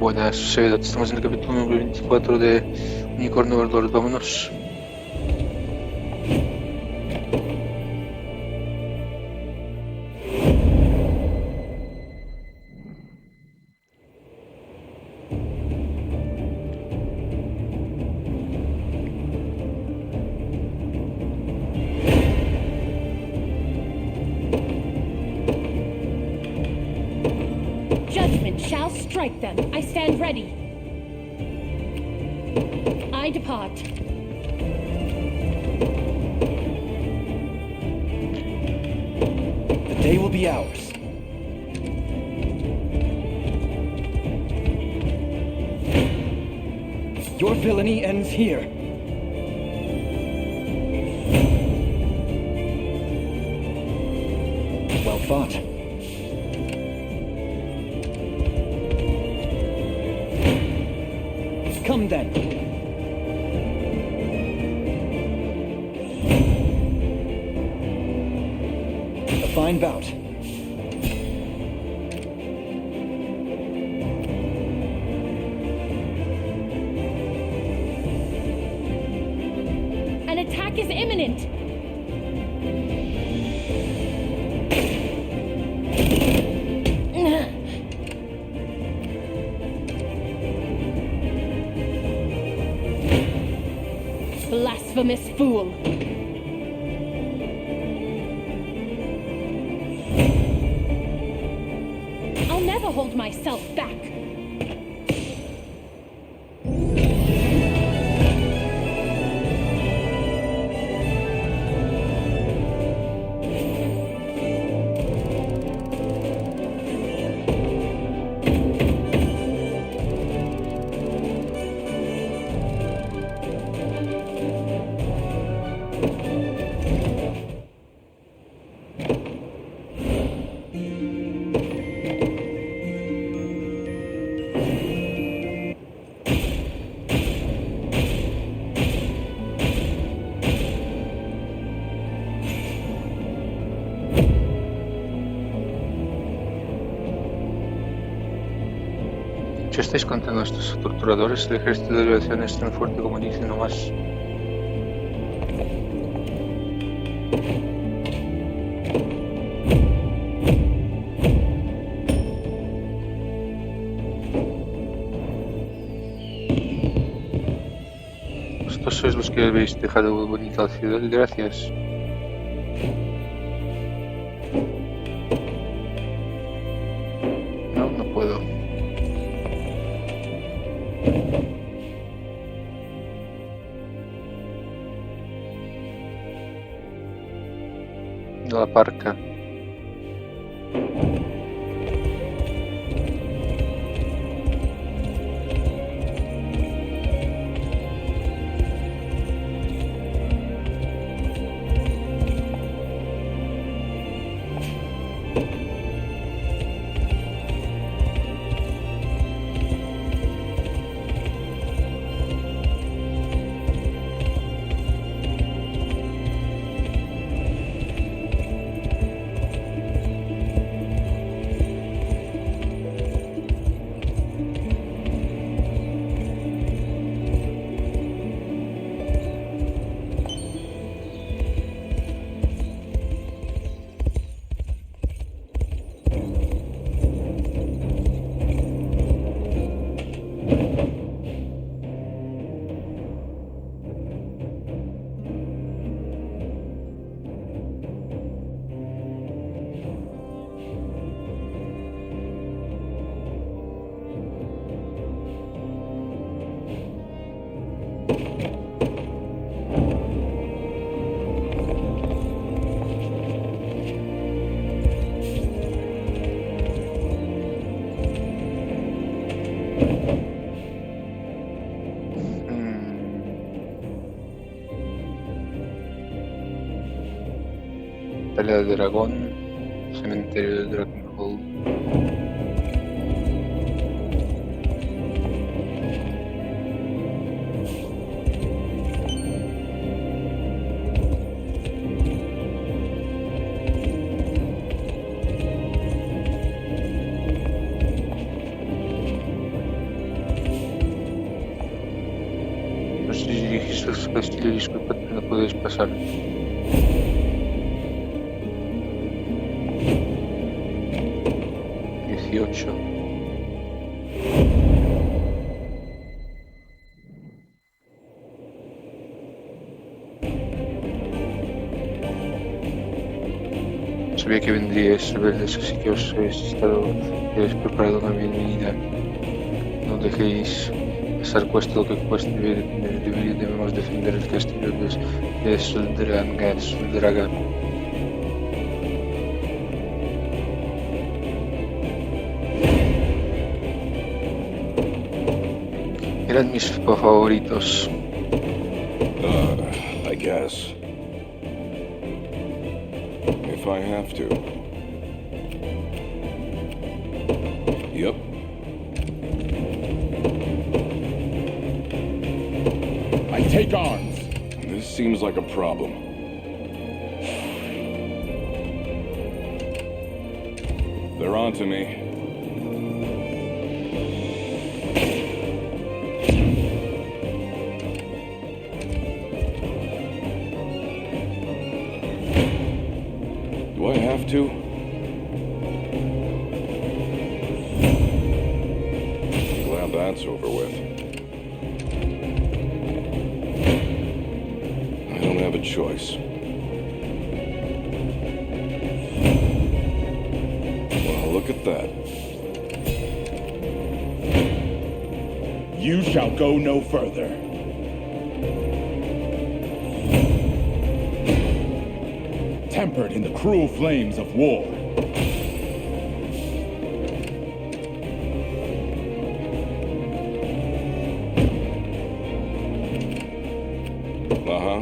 Buenas, Soledad. Estamos en el capítulo número 24 de Unicornio Overlord. Vámonos. Judgment shall strike them. I stand ready. I depart. The day will be ours. Your villainy ends here. Well fought. Come then. A fine bout. An attack is imminent. Blasphemous fool. I'll never hold myself back. Si estáis contando a estos torturadores, el ejército de liberación es tan fuerte como dicen nomás. Vosotros sois los que habéis dejado bonita la ciudad, gracias. No, no puedo. La parca. Pelea del dragón, cementerio de Dragonhold. si dirigiste al castillo, disculpad, no podéis pasar. Dieciocho. Sabía que vendríais a verles, así que os habéis preparado una bienvenida. No dejéis pasar cueste lo que cueste, debemos defender el castillo de Soldraga. Eran mis favoritos. I guess. If I have to. Yep. I take arms. This seems like a problem. They're on to me. Do I have to? Glad that's over with. I don't have a choice. Well, look at that. You shall go no further. Tempered in the cruel flames of war. Uh-huh.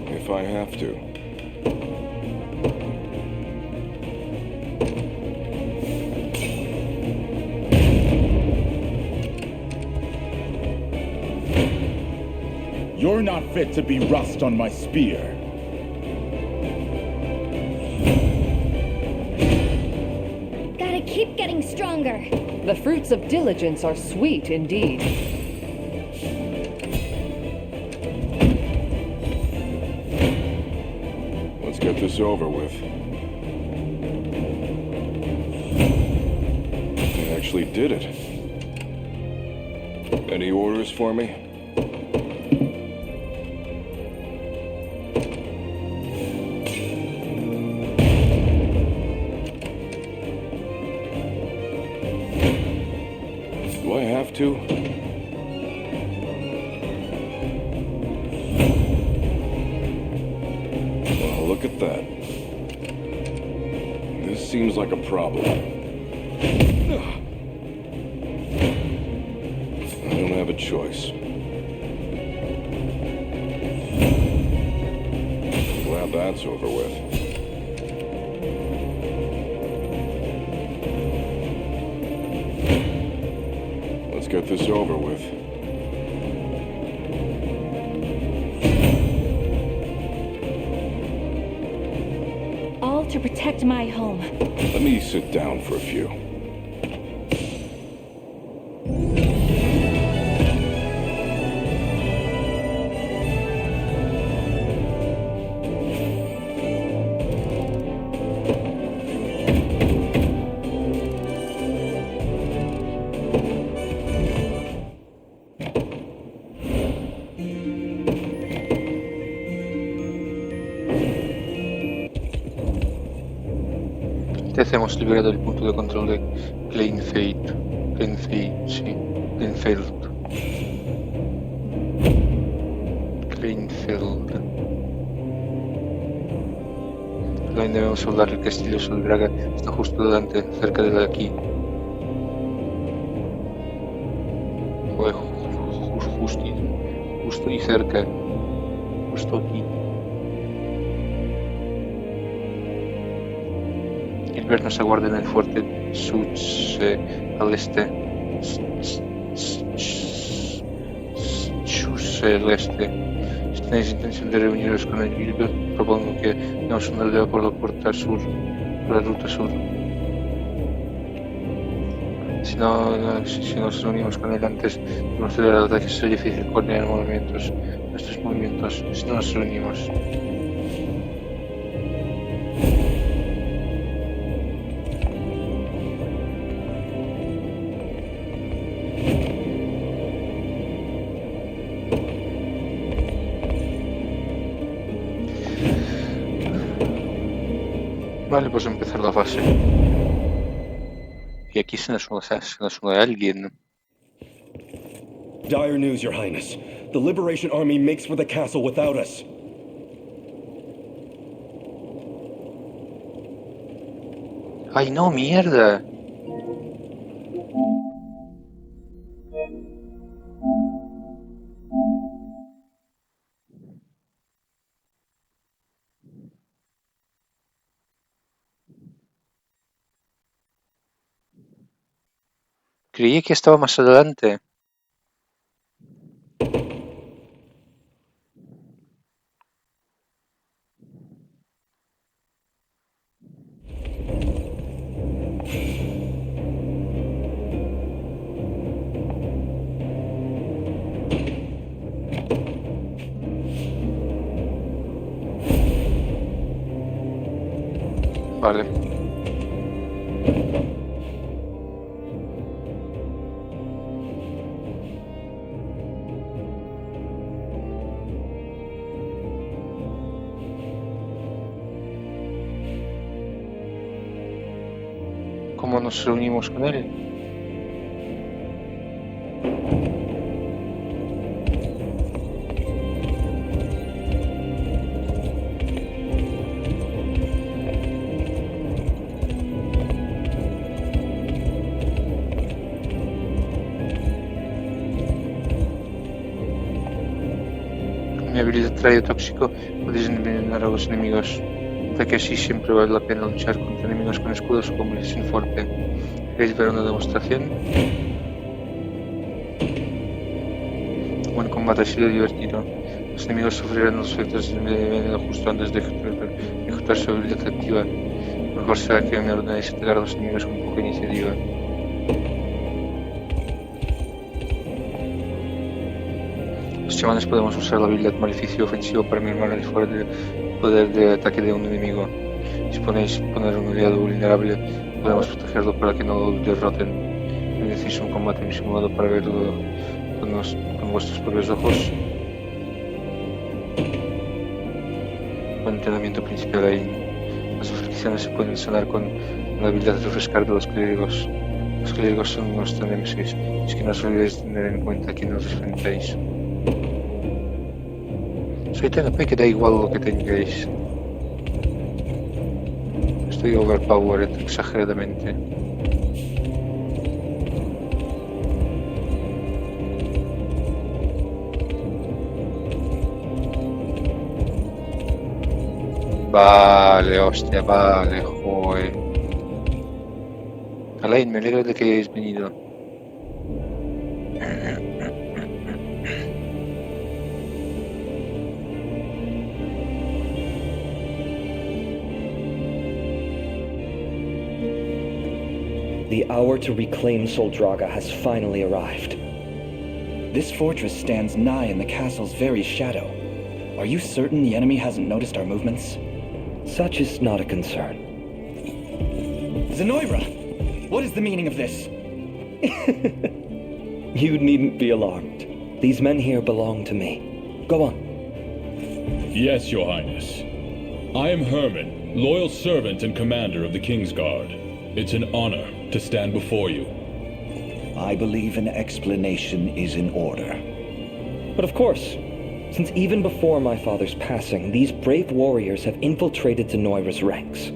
If I have to. You're not fit to be rust on my spear. Gotta keep getting stronger. The fruits of diligence are sweet indeed. Let's get this over with. I actually did it. Any orders for me? Do I have to? Well, look at that. This seems like a problem. I don't have a choice. Glad that's over with. Let's get this over with. All to protect my home. Let me sit down for a few. Hemos liberado el punto de control de Plainfield, sí. Plainfield. También debemos hablar del castillo Soldraga. Está justo delante, cerca de aquí. Joder, justo y cerca. Justo aquí. Gilbert nos aguarda en el fuerte Such al este. Chus al este. Si tenéis intención de reuniros con el Gilbert, propongo que demos una aldea por la puerta sur, por la ruta sur. Si nos reunimos con él antes de construir el ataque, será difícil coordinar nuestros movimientos, si no nos reunimos. Vale, pues empezar la fase. Y aquí se nos une alguien. Dire news, Your Highness. The Liberation Army makes for the castle without us. ¡Ay, no, mierda! Creí que estaba más adelante. Vale. ¿Cómo nos reunimos con él? Mi habilidad rayo tóxico podéis envenenar a los enemigos, ya que así siempre vale la pena luchar contra enemigos con escudos o con munición fuerte. ¿Queréis ver una demostración? Buen combate, ha sido divertido. Los enemigos sufrirán los efectos del veneno justo antes de ejecutar su habilidad activa. Mejor será que me ordenéis atacar a los enemigos con poca iniciativa. Los chamanes podemos usar la habilidad maleficio ofensivo para mermar el poder de ataque de un enemigo. Si ponéis poner un aliado vulnerable, podemos protegerlo para que no lo derroten. ¿Necesitáis un combate en simulado para verlo con vuestros propios ojos? Buen entrenamiento principal ahí. Las aflicciones se pueden sanar con la habilidad de refrescar de los clérigos. Los clérigos son nuestros némesis, es que no os olvidéis de tener en cuenta a quién os enfrentáis. Soy tan OP que da igual lo que tengáis. Estoy overpowered exageradamente. Vale, hostia, vale, joder. Alain, me alegro de que hayáis venido. The hour to reclaim Soldraga has finally arrived. This fortress stands nigh in the castle's very shadow. Are you certain the enemy hasn't noticed our movements? Such is not a concern. Zenoira! What is the meaning of this? You needn't be alarmed. These men here belong to me. Go on. Yes, Your Highness. I am Herman, loyal servant and commander of the King's Guard. It's an honor to stand before you. I believe an explanation is in order. But of course, since even before my father's passing, these brave warriors have infiltrated Zenoira's ranks.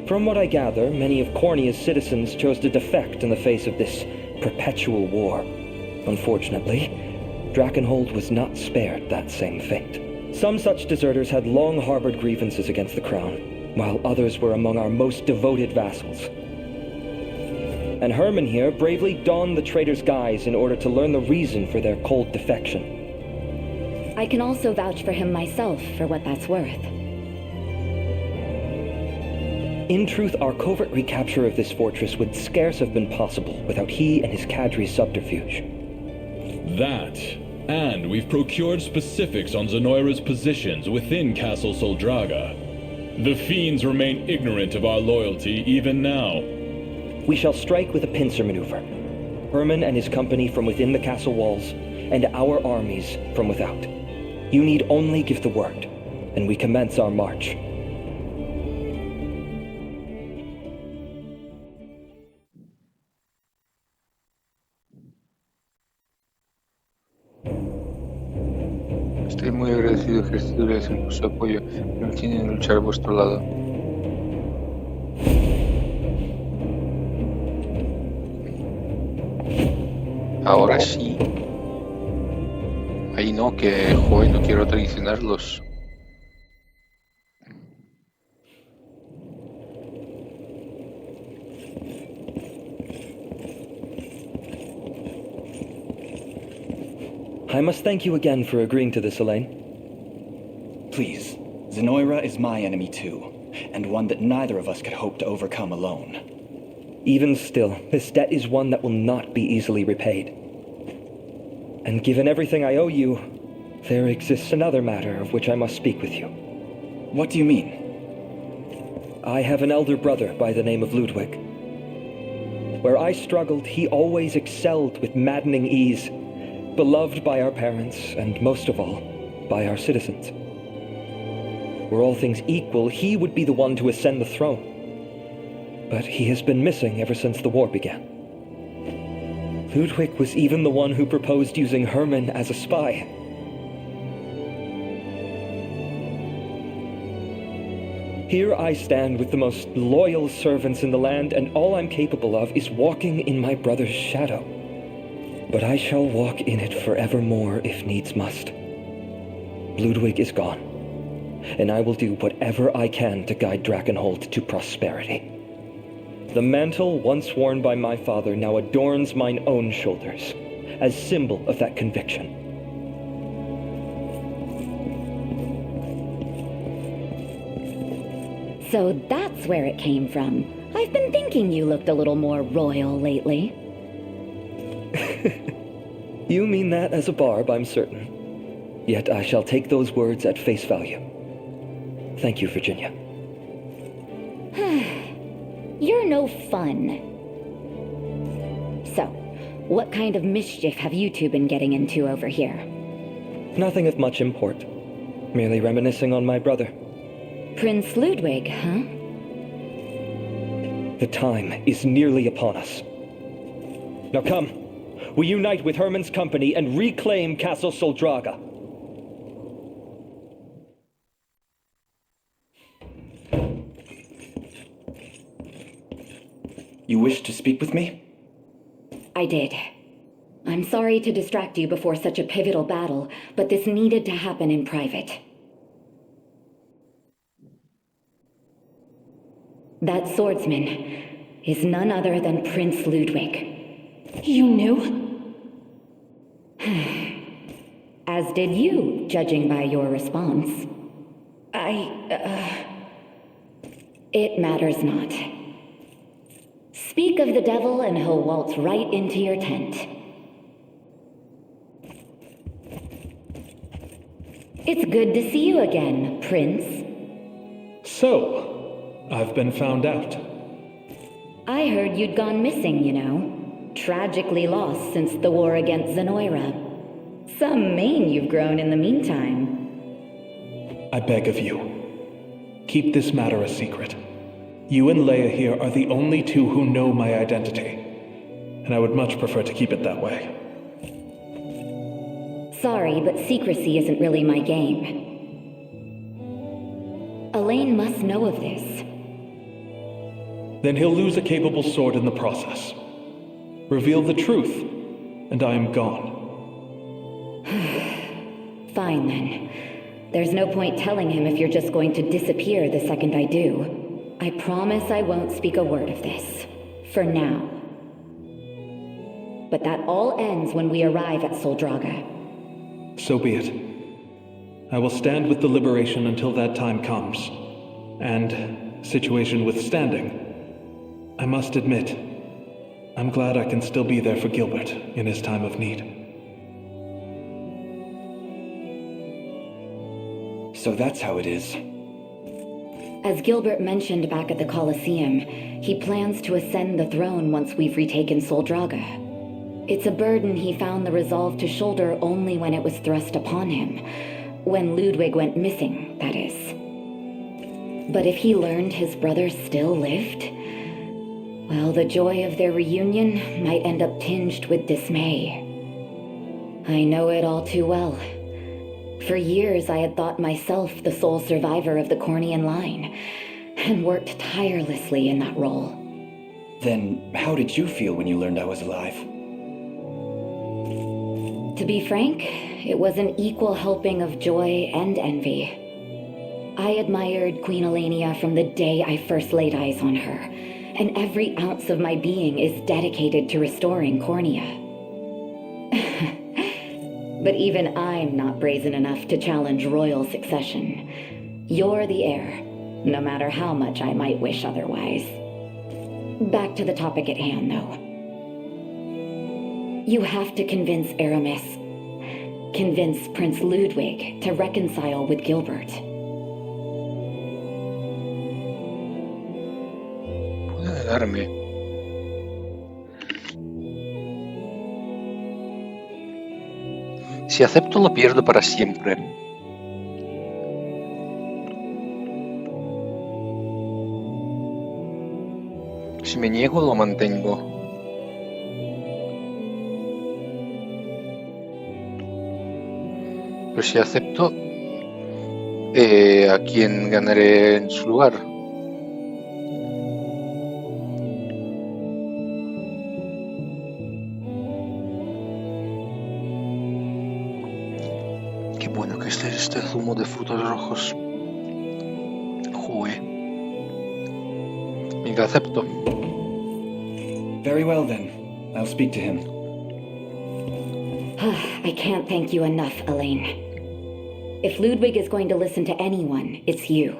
From what I gather, many of Cornia's citizens chose to defect in the face of this perpetual war. Unfortunately, Drakenhold was not spared that same fate. Some such deserters had long harbored grievances against the crown. while others were among our most devoted vassals. And Herman here bravely donned the traitor's guise in order to learn the reason for their cold defection. I can also vouch for him myself, for what that's worth. In truth, our covert recapture of this fortress would scarce have been possible without he and his cadre's subterfuge. That, and we've procured specifics on Zenoira's positions within Castle Soldraga. The fiends remain ignorant of our loyalty even now. We shall strike with a pincer maneuver. Herman and his company from within the castle walls, and our armies from without. You need only give the word, and we commence our march. Estoy muy agradecido, ejército, gracias por su apoyo. Me tienen luchar a vuestro lado. Ahora sí. Ahí no, que joder, no quiero traicionarlos. I must thank you again for agreeing to this, Elaine. Please, Zenoira is my enemy too, and one that neither of us could hope to overcome alone. Even still, this debt is one that will not be easily repaid. And given everything I owe you, there exists another matter of which I must speak with you. What do you mean? I have an elder brother by the name of Ludwig. Where I struggled, he always excelled with maddening ease, beloved by our parents, and most of all, by our citizens. Were all things equal, he would be the one to ascend the throne. But he has been missing ever since the war began. Ludwig was even the one who proposed using Herman as a spy. Here I stand with the most loyal servants in the land, and all I'm capable of is walking in my brother's shadow. But I shall walk in it forevermore if needs must. Ludwig is gone, and I will do whatever I can to guide Drakenholt to prosperity. The mantle once worn by my father now adorns mine own shoulders, as symbol of that conviction. So that's where it came from. I've been thinking you looked a little more royal lately. You mean that as a barb, I'm certain. Yet I shall take those words at face value. Thank you, Virginia. You're no fun. So, what kind of mischief have you two been getting into over here? Nothing of much import. Merely reminiscing on my brother. Prince Ludwig, huh? The time is nearly upon us. Now come, we unite with Herman's company and reclaim Castle Soldraga. You wish to speak with me? I did. I'm sorry to distract you before such a pivotal battle, but this needed to happen in private. That swordsman is none other than Prince Ludwig. You knew? As did you, judging by your response. It matters not. Speak of the devil and he'll waltz right into your tent. It's good to see you again, Prince. So, I've been found out. I heard you'd gone missing, you know. Tragically lost since the war against Zenoira. Some mane you've grown in the meantime. I beg of you, keep this matter a secret. You and Leia here are the only two who know my identity, and I would much prefer to keep it that way. Sorry, but secrecy isn't really my game. Elaine must know of this. Then he'll lose a capable sword in the process. Reveal the truth, and I am gone. Fine then. There's no point telling him if you're just going to disappear the second I do. I promise I won't speak a word of this. For now. But that all ends when we arrive at Soldraga. So be it. I will stand with the Liberation until that time comes. And, situation withstanding, I must admit, I'm glad I can still be there for Gilbert in his time of need. So that's how it is. As Gilbert mentioned back at the Colosseum, he plans to ascend the throne once we've retaken Soldraga. It's a burden he found the resolve to shoulder only when it was thrust upon him. When Ludwig went missing, that is. But if he learned his brother still lived, well, the joy of their reunion might end up tinged with dismay. I know it all too well. For years, I had thought myself the sole survivor of the Cornian line, and worked tirelessly in that role. Then, how did you feel when you learned I was alive? To be frank, it was an equal helping of joy and envy. I admired Queen Elenia from the day I first laid eyes on her, and every ounce of my being is dedicated to restoring Cornia. But even I'm not brazen enough to challenge royal succession. You're the heir, no matter how much I might wish otherwise. Back to the topic at hand, though. You have to convince Aramis, convince Prince Ludwig to reconcile with Gilbert. Puede darme. Si acepto lo pierdo para siempre. Si me niego lo mantengo. Pero si acepto, ¿a quién ganaré en su lugar? Qué bueno que este zumo de frutos rojos. Joder. Venga, acepto. Very well then. I'll speak to him. I can't thank you enough, Elaine. If Ludwig is going to listen to anyone, it's you.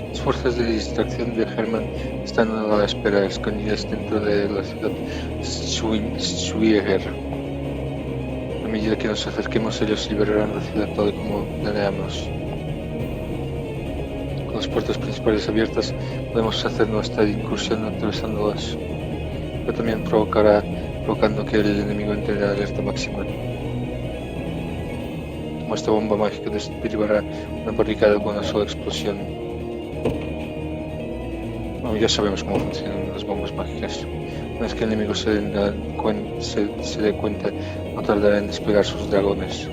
Las fuerzas de distracción de Hermann están a la espera, escondidas dentro de la ciudad Schwieger. A medida que nos acerquemos, ellos liberarán la ciudad tal y como planeamos. Con las puertas principales abiertas, podemos hacer nuestra incursión atravesándolas, pero también provocando que el enemigo entre en alerta máxima. Como esta bomba mágica derribará una barricada con una sola explosión. Bueno, ya sabemos cómo funcionan las bombas mágicas. Una vez que el enemigo se dé cuenta, no tardará en desplegar sus dragones.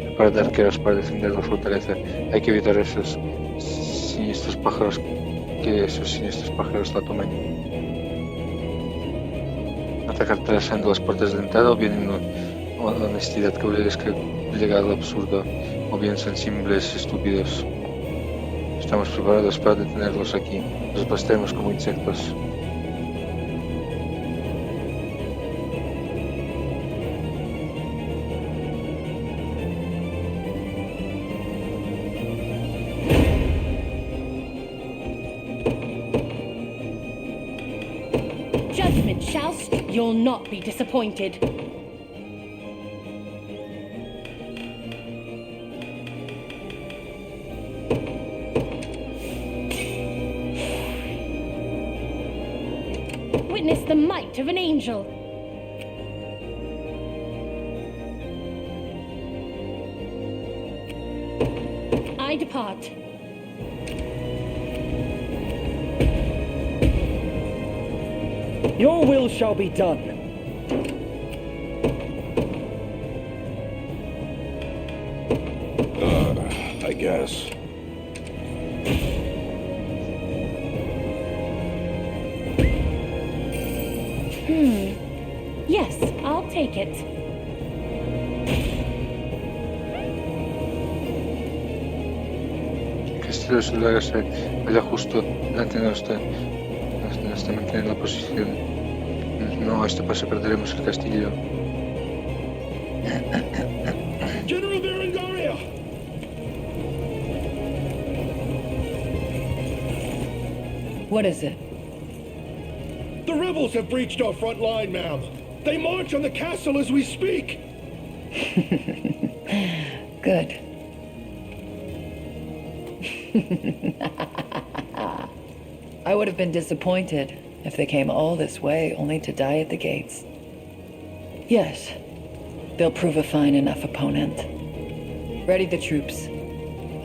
Preparad arqueros para defender la fortaleza. Hay que evitar esos siniestros pájaros la tomen. Atacar atravesando las puertas de entrada, o bien en una honestidad que llega al absurdo, o bien sensibles estúpidos. Estamos preparados para detenerlos aquí. Los aplastaremos como insectos. Judgment, Shoust. You'll not be disappointed. Witness the might of an angel. I depart. Your will shall be done. I guess. Yes, I'll take it. El castillo de Soldaga se halla justo delante de nuestra mantener la posición. No, a este paso perderemos el castillo. General Berengaria! What is it? The rebels have breached our front line, ma'am. They march on the castle as we speak. Good. I would have been disappointed if they came all this way only to die at the gates. Yes, they'll prove a fine enough opponent. Ready the troops.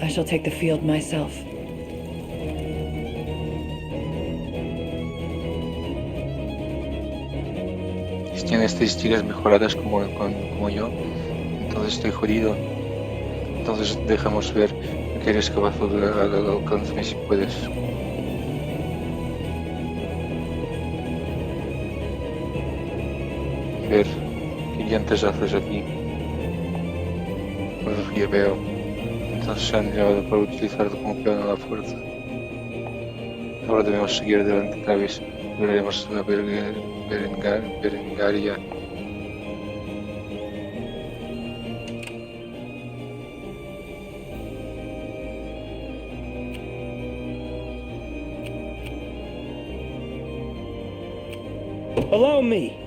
I shall take the field myself. Si tiene estadísticas mejoradas como yo, entonces estoy jodido. Entonces dejamos ver que eres capaz de alcanzarme si puedes. Ver qué llantas haces aquí. Por lo que veo. Entonces se han llevado para utilizarlo como peón a la fuerza. Ahora debemos seguir adelante otra vez. Veremos a Berengaria. Allow me.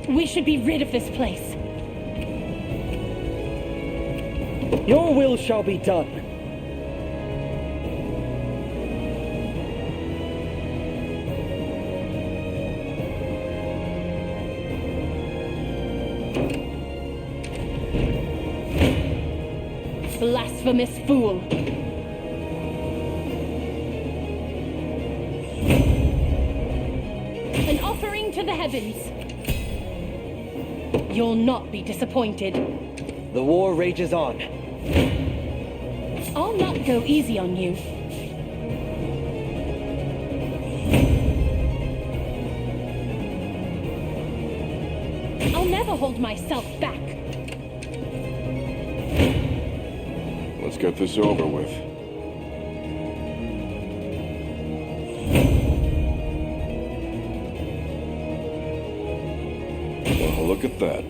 We should be rid of this place. Your will shall be done. Blasphemous fool. An offering to the heavens. You'll not be disappointed. The war rages on. I'll not go easy on you. I'll never hold myself back. Let's get this over with. Well, look at that.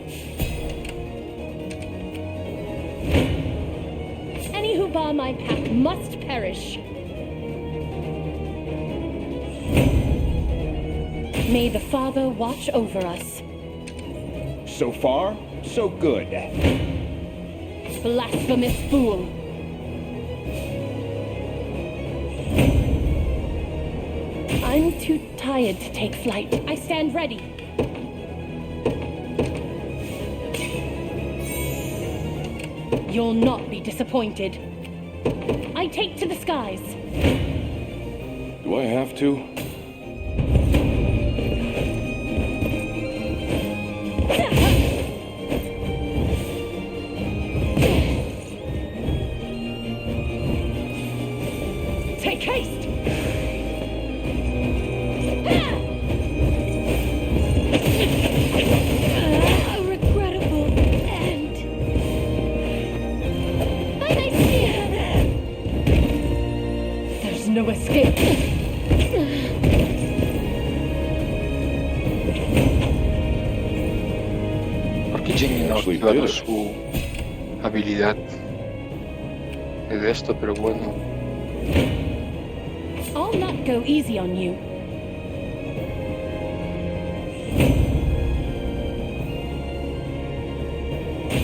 Any who bar my path must perish. May the Father watch over us. So far, so good. Blasphemous fool. I'm too tired to take flight. I stand ready. You'll not be disappointed. I take to the skies. Do I have to? Take haste! A regrettable end. I see it. There's no escape. Porque Jenny no ha activado su habilidad de esto, pero bueno. I'll not go easy on you.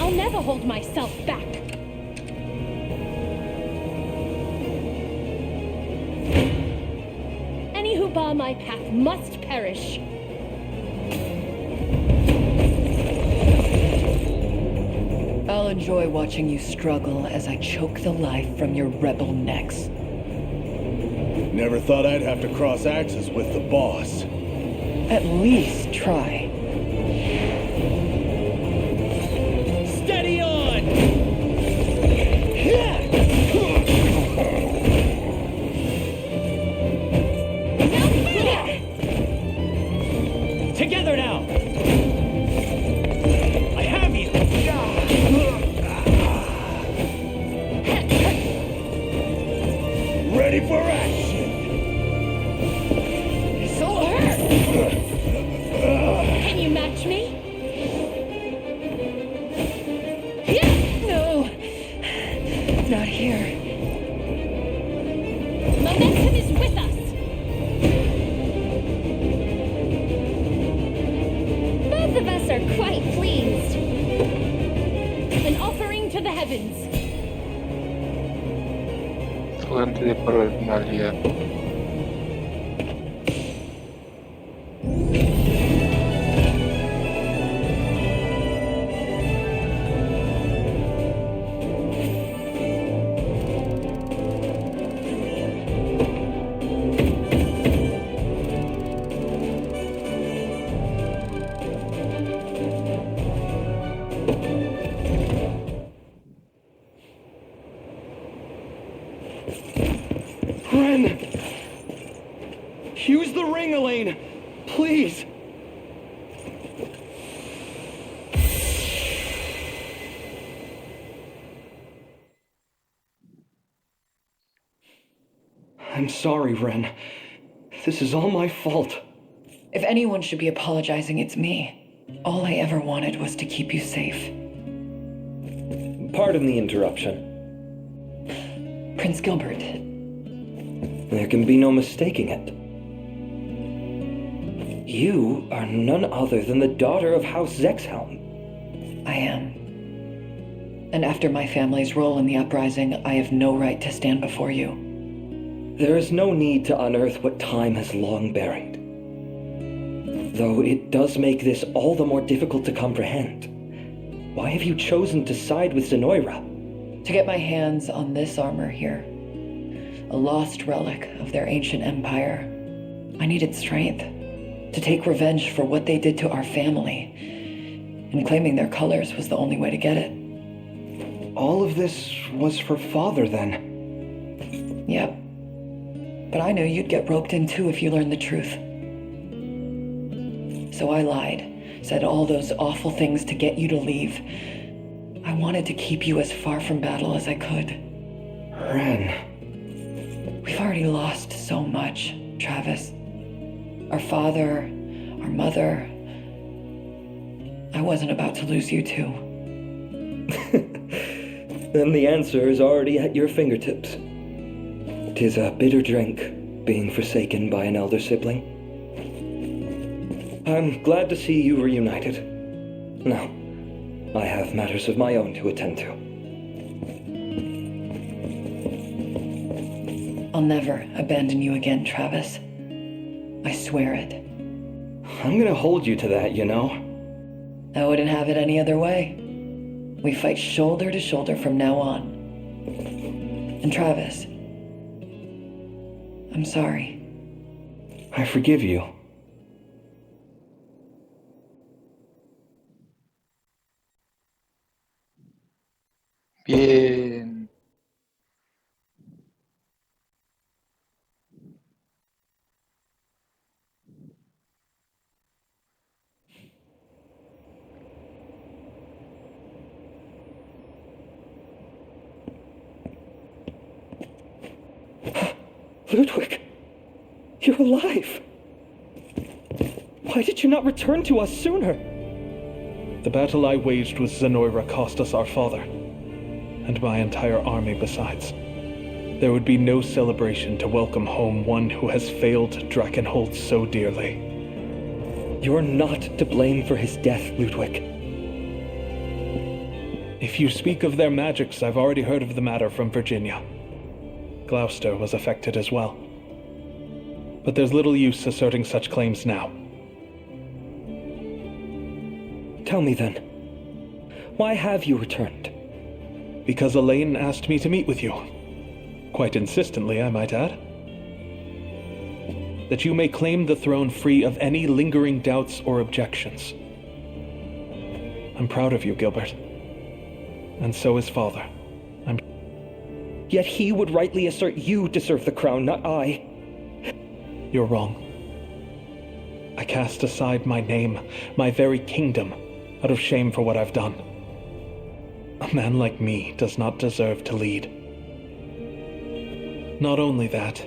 I'll never hold myself back. Any who bar my path must perish. I'll enjoy watching you struggle as I choke the life from your rebel necks. Never thought I'd have to cross axes with the boss. At least try. Steady! Can you match me? No. Not here. Momentum is with us. Both of us are quite pleased. An offering to the heavens. Antes de parafernalia. Ren! Use the ring, Elaine! Please! I'm sorry, Ren. This is all my fault. If anyone should be apologizing, it's me. All I ever wanted was to keep you safe. Pardon the interruption. Prince Gilbert. There can be no mistaking it. You are none other than the daughter of House Zexhelm. I am. And after my family's role in the uprising, I have no right to stand before you. There is no need to unearth what time has long buried. Though it does make this all the more difficult to comprehend. Why have you chosen to side with Zenoira? To get my hands on this armor here. A lost relic of their ancient empire. I needed strength. To take revenge for what they did to our family. And claiming their colors was the only way to get it. All of this was for Father, then? Yep. But I knew you'd get roped in too if you learned the truth. So I lied, said all those awful things to get you to leave. I wanted to keep you as far from battle as I could. Ren. We've already lost so much, Travis. Our father, our mother. I wasn't about to lose you too. Then the answer is already at your fingertips. 'Tis a bitter drink, being forsaken by an elder sibling. I'm glad to see you reunited. Now, I have matters of my own to attend to. I'll never abandon you again, Travis. I swear it. I'm gonna hold you to that, you know? I wouldn't have it any other way. We fight shoulder to shoulder from now on. And Travis, I'm sorry. I forgive you. Bien. Ludwig, you're alive. Why did you not return to us sooner? The battle I waged with Zenoira cost us our father, and my entire army besides. There would be no celebration to welcome home one who has failed Drakenholt so dearly. You're not to blame for his death, Ludwig. If you speak of their magics, I've already heard of the matter from Virginia. Gloucester was affected as well. But there's little use asserting such claims now. Tell me then, why have you returned? Because Elaine asked me to meet with you. Quite insistently, I might add. That you may claim the throne free of any lingering doubts or objections. I'm proud of you, Gilbert. And so is Father. Yet he would rightly assert you deserve the crown, not I. You're wrong. I cast aside my name, my very kingdom, out of shame for what I've done. A man like me does not deserve to lead. Not only that,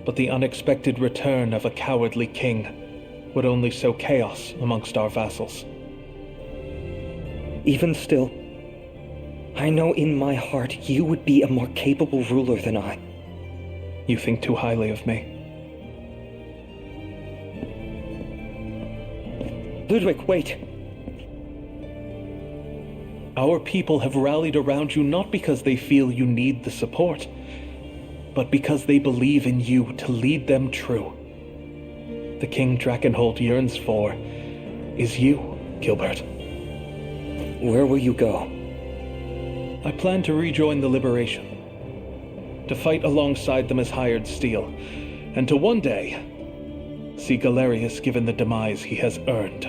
but the unexpected return of a cowardly king would only sow chaos amongst our vassals. Even still, I know in my heart you would be a more capable ruler than I. You think too highly of me. Ludwig, wait. Our people have rallied around you not because they feel you need the support, but because they believe in you to lead them true. The King Drakenholt yearns for is you, Gilbert. Where will you go? I plan to rejoin the Liberation, to fight alongside them as hired steel, and to one day see Galerius given the demise he has earned.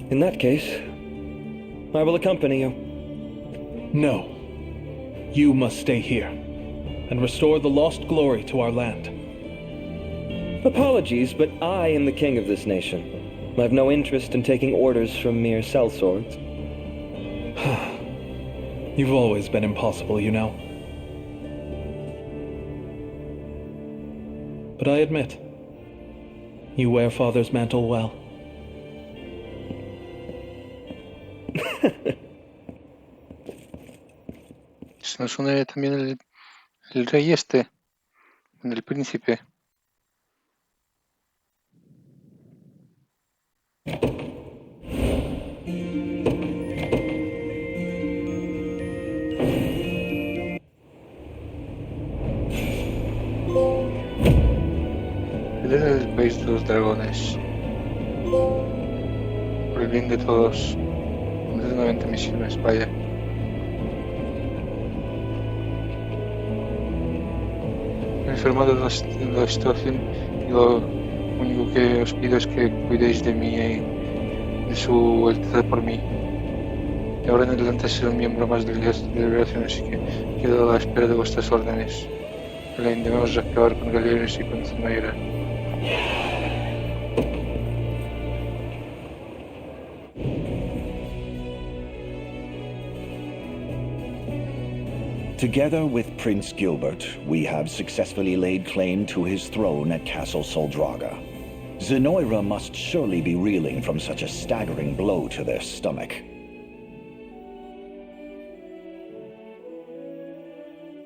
In that case, I will accompany you. No. You must stay here and restore the lost glory to our land. Apologies, but I am the king of this nation. I have no interest in taking orders from mere sellswords. You've always been impossible, you know. But I admit, you wear Father's mantle well. Se nos une también el rey el príncipe. Él es el país de los dragones. Por el bien de todos, eternamente misiones, vaya. Me he enfermado de la situación y lo único que os pido es que cuidéis de mí y de su alteza por mí. Y ahora en adelante seré un miembro más del ejército de liberación, así que quedo a la espera de vuestras órdenes. Elaine, debemos acabar con Galerius y con Zenoira. Together with Prince Gilbert, we have successfully laid claim to his throne at Castle Soldraga. Zenoira must surely be reeling from such a staggering blow to their stomach.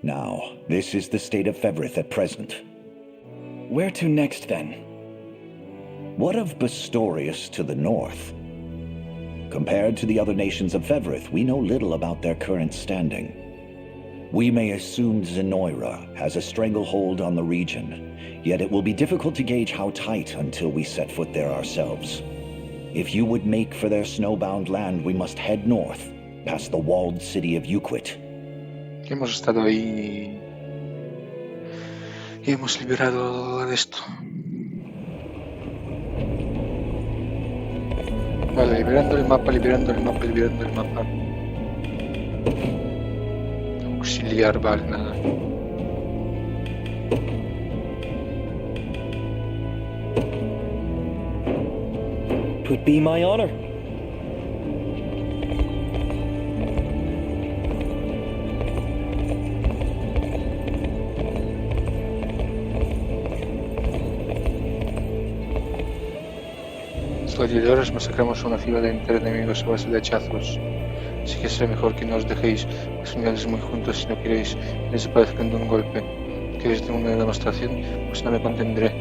Now, this is the state of Fevrith at present. Where to next, then? What of Bastorius to the north? Compared to the other nations of Fevrith, we know little about their current standing. We may assume Zenoira has a stranglehold on the region, yet it will be difficult to gauge how tight until we set foot there ourselves. If you would make for their snowbound land, we must head north, past the walled city of Uquit. Hemos estado ahí y hemos liberado de esto. Vale, liberando el mapa. Auxiliar, vale, nada. Would be my honor. Los gladiadores masacramos a una fila entera de enemigos a base de hachazos. Así que será mejor que no os dejéis las unidades muy juntos si no queréis que desaparezcan de un golpe. ¿Queréis de una demostración? Pues no me contendré.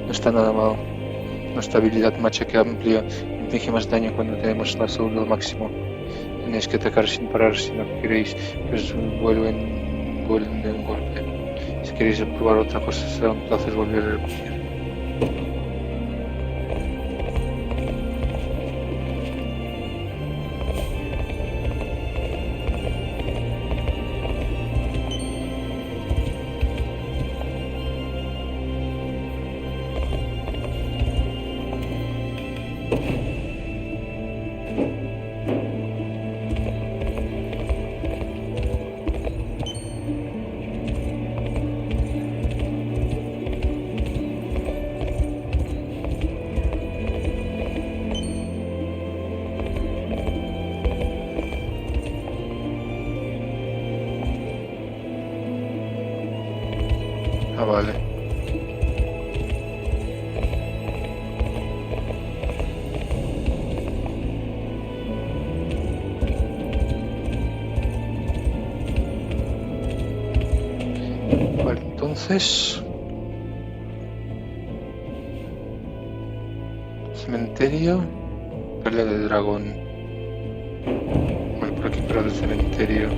No está nada mal. Nuestra habilidad machaque amplia inflige más daño cuando tenemos la salud al máximo. Tenéis que atacar sin parar si no queréis que os vuelven de un golpe. Si queréis probar otra cosa será un placer volver a repetir. Ah, vale. Entonces... Cementerio. Pelea de dragón. Vale, por aquí para el cementerio.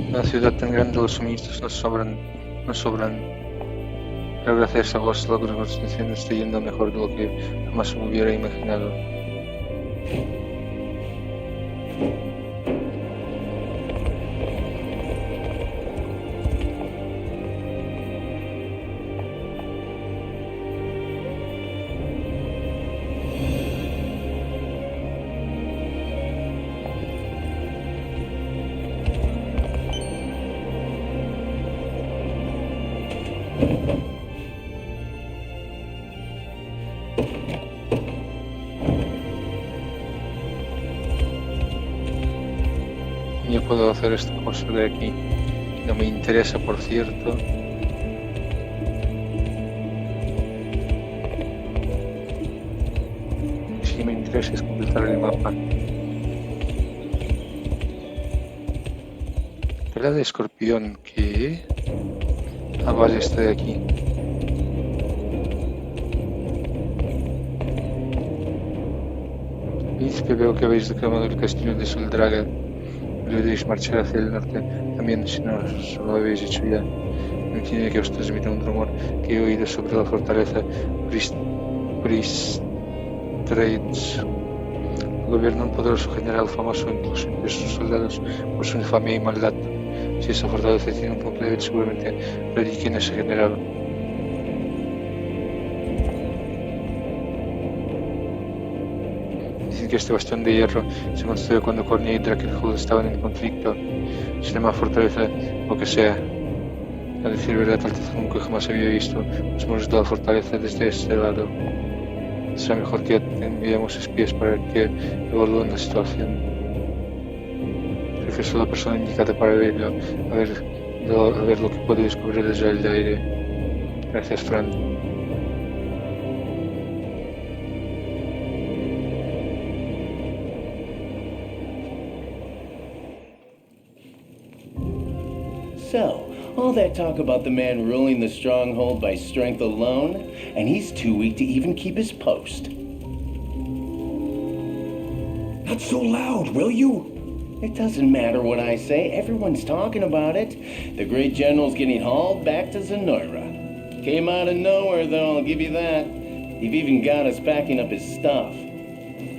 Una ciudad tan grande, los suministros nos sobran. Pero gracias a vos la construcción está yendo mejor de lo que jamás me hubiera imaginado. Yo puedo hacer esta cosa de aquí. No me interesa, por cierto. Sí me interesa es completar el mapa. Tela de escorpión, ¿qué? Ah, vale, está de aquí. Príncipe, veo que habéis reclamado el castillo de Soldraga. Deberéis marchar hacia el norte también, si no lo habéis hecho ya. Me tiene que os transmita un rumor que he oído sobre la fortaleza Pristrades. Gobierna un poderoso general famoso incluso entre sus soldados por su infamia y maldad. Si esa fortaleza tiene un punto débil, seguramente radique en ese general. Dicen que este bastión de hierro se construyó cuando Cornia y Drakenhold estaban en conflicto. Se llama fortaleza, lo que sea. A decir verdad, Alteza, nunca jamás había visto los muros de la fortaleza desde este lado. Será mejor que enviemos espías para que evalúen la situación. Creo que soy la persona indicada para ello, a ver lo que puedo descubrir desde el aire. Gracias, Fran. So, all that talk about the man ruling the stronghold by strength alone, and he's too weak to even keep his post. Not so loud, will you? It doesn't matter what I say, everyone's talking about it. The great general's getting hauled back to Zenoira. Came out of nowhere, though, I'll give you that. He've even got us packing up his stuff.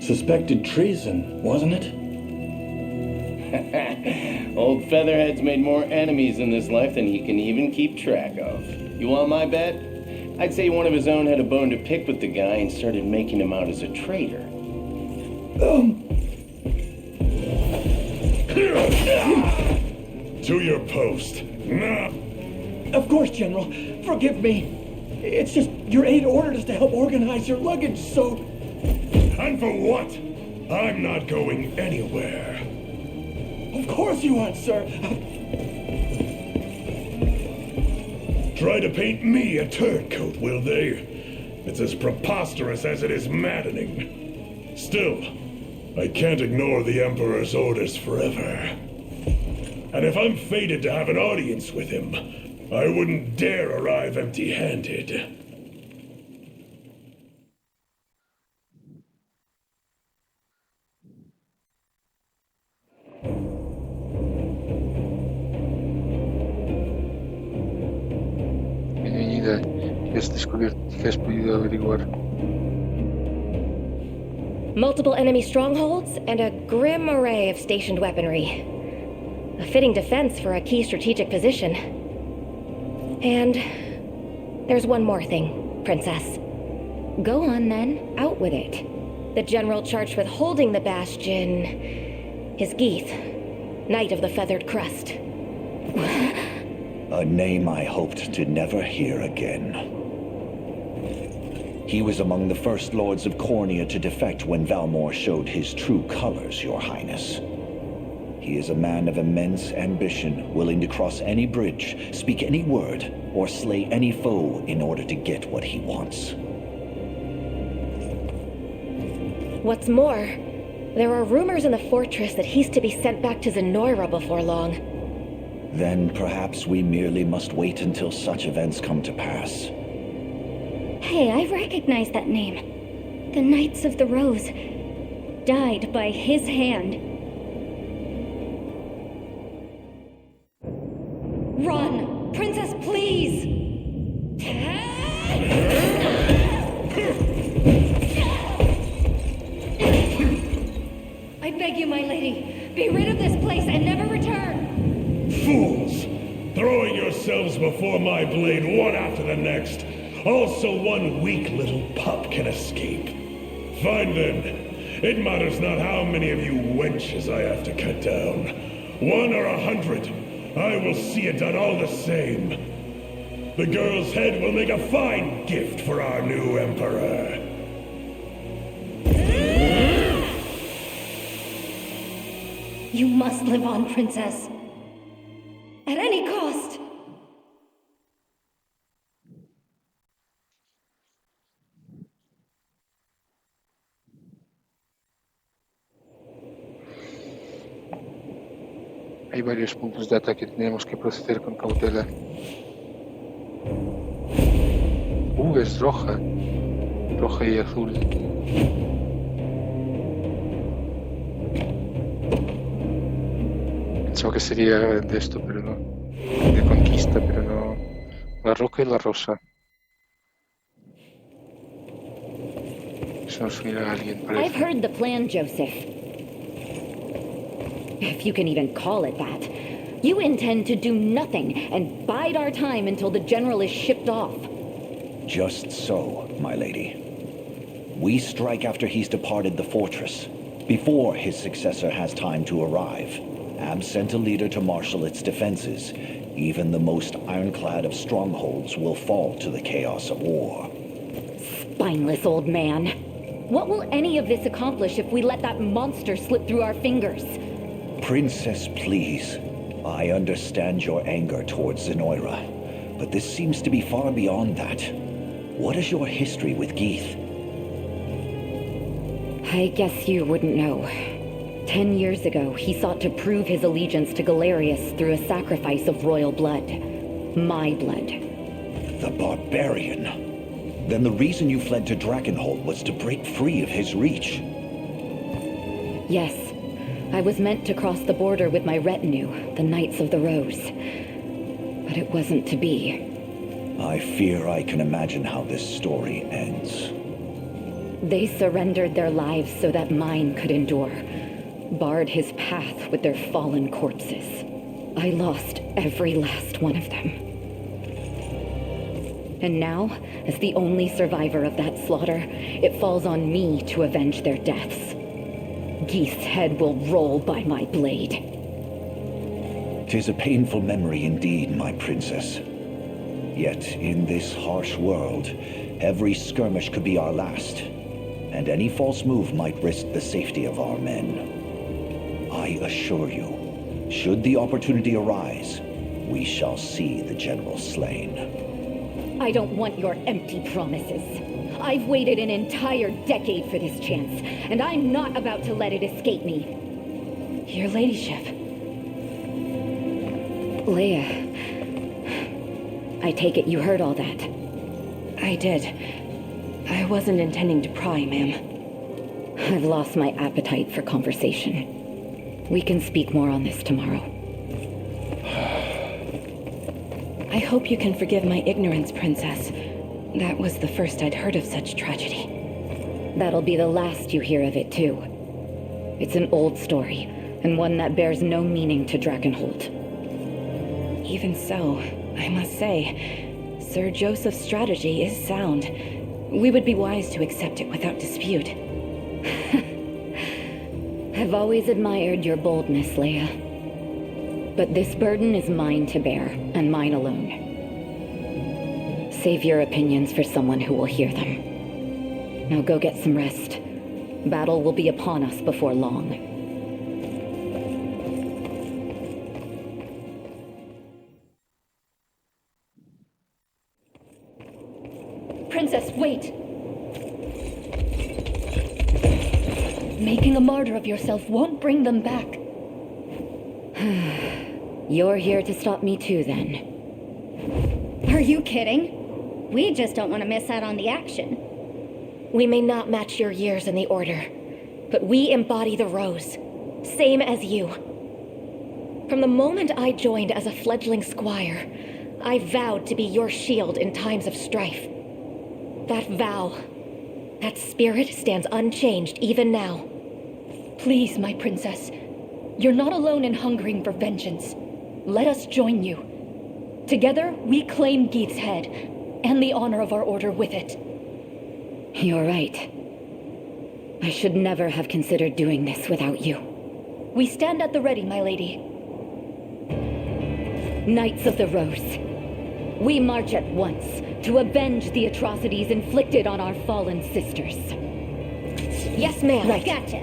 Suspected treason, wasn't it? Old Featherhead's made more enemies in this life than he can even keep track of. You want my bet? I'd say one of his own had a bone to pick with the guy and started making him out as a traitor. To your post. Nah. Of course, General. Forgive me. It's just your aide ordered us to help organize your luggage, so... And for what? I'm not going anywhere. Of course you aren't, sir. Try to paint me a turncoat, will they? It's as preposterous as it is maddening. Still, I can't ignore the Emperor's orders forever. And if I'm fated to have an audience with him, I wouldn't dare arrive empty-handed. Bienvenida. ¿Qué has descubierto? ¿Qué has podido averiguar? Multiple enemy strongholds and a grim array of stationed weaponry. A fitting defense for a key strategic position. And there's one more thing, Princess. Go on then, out with it. The general charged with holding the bastion is Geeth, Knight of the Feathered Crest. A name I hoped to never hear again. He was among the first lords of Cornia to defect when Valmor showed his true colors, Your Highness. He is a man of immense ambition, willing to cross any bridge, speak any word, or slay any foe in order to get what he wants. What's more, there are rumors in the fortress that he's to be sent back to Zenoira before long. Then perhaps we merely must wait until such events come to pass. Hey, I recognize that name. The Knights of the Rose died by his hand. Run! Princess, please! I beg you, my lady, be rid of this place and never return! Fools! Throwing yourselves before my blade one after the next. Also one weak little pup can escape. Fine then. It matters not how many of you wenches I have to cut down. 1 or 100. I will see it done all the same. The girl's head will make a fine gift for our new emperor. You must live on, Princess. At any cost! Hay varios puntos de ataque, tenemos que proceder con cautela. Es roja. Roja y azul. Pensaba que sería de esto, pero no. De conquista, pero no. La roja y la rosa. Eso nos unirá a alguien, parece. I've heard the plan, Joseph. If you can even call it that. You intend to do nothing and bide our time until the general is shipped off. Just so, my lady. We strike after he's departed the fortress, before his successor has time to arrive. Ab sent a leader to marshal its defenses. Even the most ironclad of strongholds will fall to the chaos of war. Spineless old man. What will any of this accomplish if we let that monster slip through our fingers? Princess, please. I understand your anger towards Zenoira, but this seems to be far beyond that. What is your history with Geeth? I guess you wouldn't know. 10 years ago, he sought to prove his allegiance to Galerius through a sacrifice of royal blood. My blood. The barbarian. Then the reason you fled to Drakenhold was to break free of his reach. Yes. I was meant to cross the border with my retinue, the Knights of the Rose. But it wasn't to be. I fear I can imagine how this story ends. They surrendered their lives so that mine could endure. Barred his path with their fallen corpses. I lost every last one of them. And now, as the only survivor of that slaughter, it falls on me to avenge their deaths. Geeth's head will roll by my blade. 'Tis a painful memory indeed, my princess. Yet, in this harsh world, every skirmish could be our last, and any false move might risk the safety of our men. I assure you, should the opportunity arise, we shall see the general slain. I don't want your empty promises. I've waited an entire decade for this chance, and I'm not about to let it escape me. Your ladyship. Leia, I take it you heard all that. I did. I wasn't intending to pry, ma'am. I've lost my appetite for conversation. We can speak more on this tomorrow. I hope you can forgive my ignorance, Princess. That was the first I'd heard of such tragedy. That'll be the last you hear of it, too. It's an old story, and one that bears no meaning to Drakenhold. Even so, I must say, Sir Joseph's strategy is sound. We would be wise to accept it without dispute. I've always admired your boldness, Leia. But this burden is mine to bear, and mine alone. Save your opinions for someone who will hear them. Now go get some rest. Battle will be upon us before long. Making a martyr of yourself won't bring them back. You're here to stop me too, then. Are you kidding? We just don't want to miss out on the action. We may not match your years in the Order, but we embody the Rose. Same as you. From the moment I joined as a fledgling squire, I vowed to be your shield in times of strife. That vow, that spirit stands unchanged even now. Please, my princess. You're not alone in hungering for vengeance. Let us join you. Together, we claim Geeth's head, and the honor of our order with it. You're right. I should never have considered doing this without you. We stand at the ready, my lady. Knights of the Rose, we march at once to avenge the atrocities inflicted on our fallen sisters. Yes, ma'am. Right. Gotcha.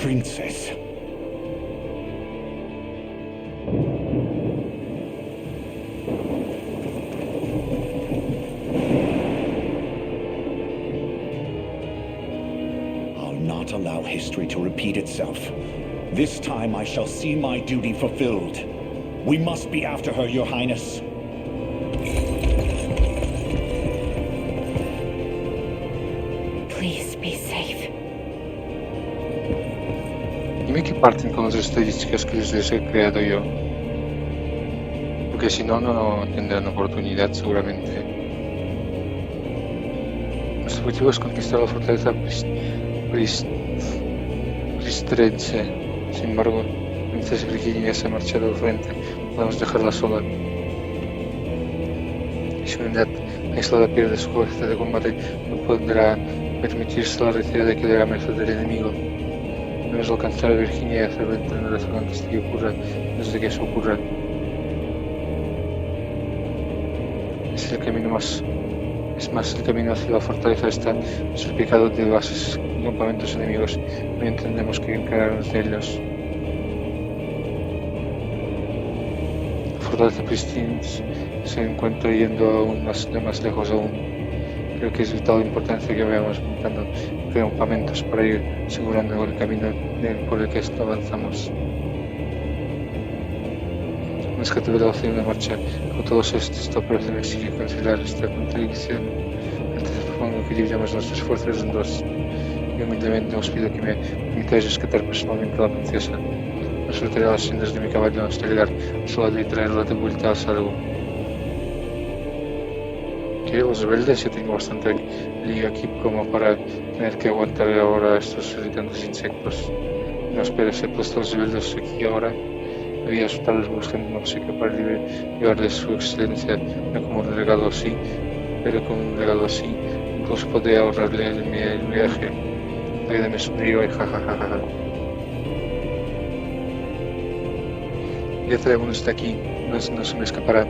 Princess. I'll not allow history to repeat itself. This time I shall see my duty fulfilled. We must be after her, Your Highness. Please be safe. Dime que parten con las estadísticas que les he creado yo. Porque si no, no tendrán oportunidad seguramente. Nuestro objetivo es conquistar la fortaleza Pristrense. Sin embargo, la princesa Virginia se ha marchado al frente. Podemos dejarla sola. Y su unidad aislada pierde su capacidad de combate. No podrá permitirse la retirada que quedará a merced del enemigo. Debemos alcanzar a Virginia y hacerla entender la antes de que ocurra, desde que eso ocurra. Es el camino más. Es más, el camino hacia la fortaleza está salpicado de bases y campamentos enemigos. No entendemos que encargarnos de ellos. La fortaleza Pristine se encuentra yendo aún más lejos aún. Creo que es de vital importancia que vayamos montando campamentos para ir asegurando el camino por el que avanzamos. Un escate de velocidad de marcha con todos estos, esta operación exige cancelar esta contradicción. Antes propongo que dividamos nuestros esfuerzos en dos. Y humildemente os pido que me permitáis rescatar personalmente a la princesa. No soltaré las sendas de mi caballo hasta llegar a su lado y traerla de vuelta a salvo. Que los rebeldes, yo tengo bastante lío aquí como para tener que aguantar ahora estos irritantes insectos. No espero ser puesto los rebeldes aquí ahora. Debía asustarlos buscando una obsequio para llevarles su excelencia, no como un regalo así, pero con un regalo así incluso podría ahorrarle el viaje. Aida me sonrió y jajajaja. Ya tenemos está aquí, no se me escapará.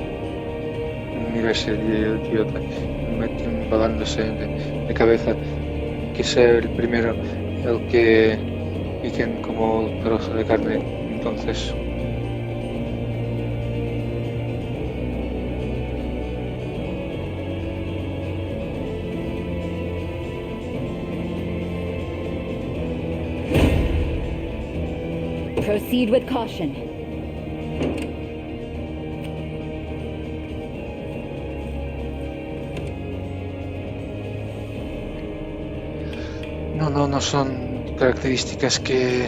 Mira ese idiota, embalándose de cabeza, que sea el primero el que piquen como un trozo de carne, entonces. Proceed with caution. No son características que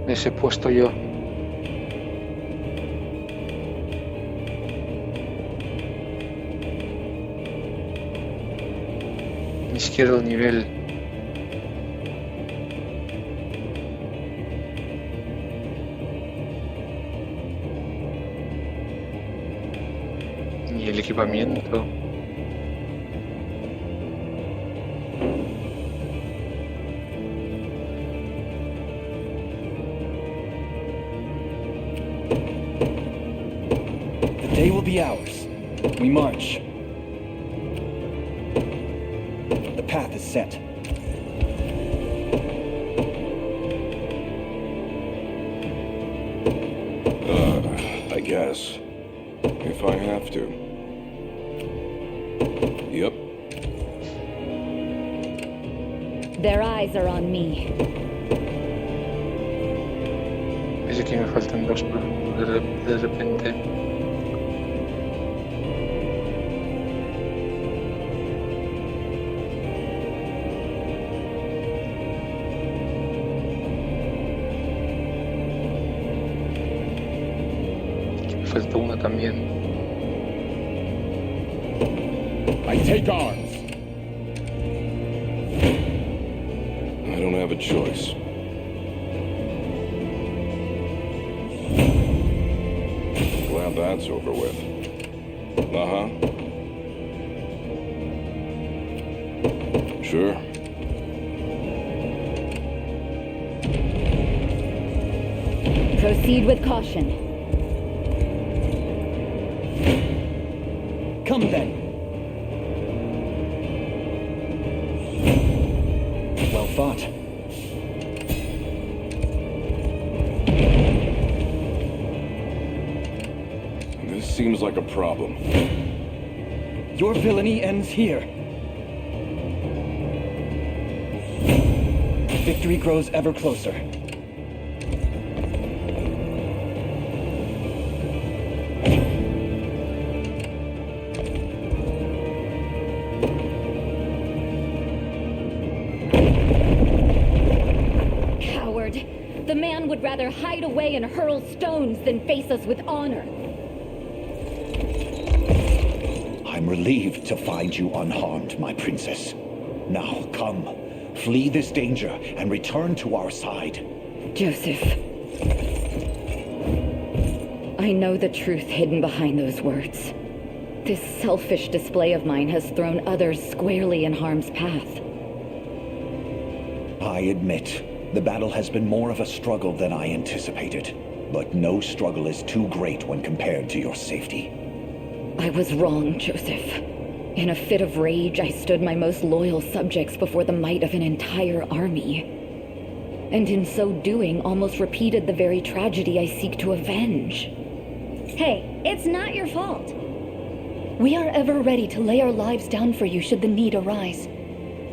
les he puesto yo. Ni siquiera el nivel. Ni el equipamiento. The day will be ours. We march. The path is set. I guess. If I have to. Yep. Their eyes are on me. Dice que me faltan dos de repente. Me falta una también. I take arms. I don't have a choice. Glad that's over with. Uh-huh. Sure. Proceed with caution. Come then. Well fought. This seems like a problem. Your villainy ends here. Victory grows ever closer. Coward. The man would rather hide away and hurl stones than face us with honor. I'm relieved to find you unharmed, my princess. Now, come. Flee this danger and return to our side. Joseph. I know the truth hidden behind those words. This selfish display of mine has thrown others squarely in harm's path. I admit, the battle has been more of a struggle than I anticipated. But no struggle is too great when compared to your safety. I was wrong, Joseph. In a fit of rage, I stood my most loyal subjects before the might of an entire army. And in so doing, almost repeated the very tragedy I seek to avenge. Hey, it's not your fault. We are ever ready to lay our lives down for you should the need arise.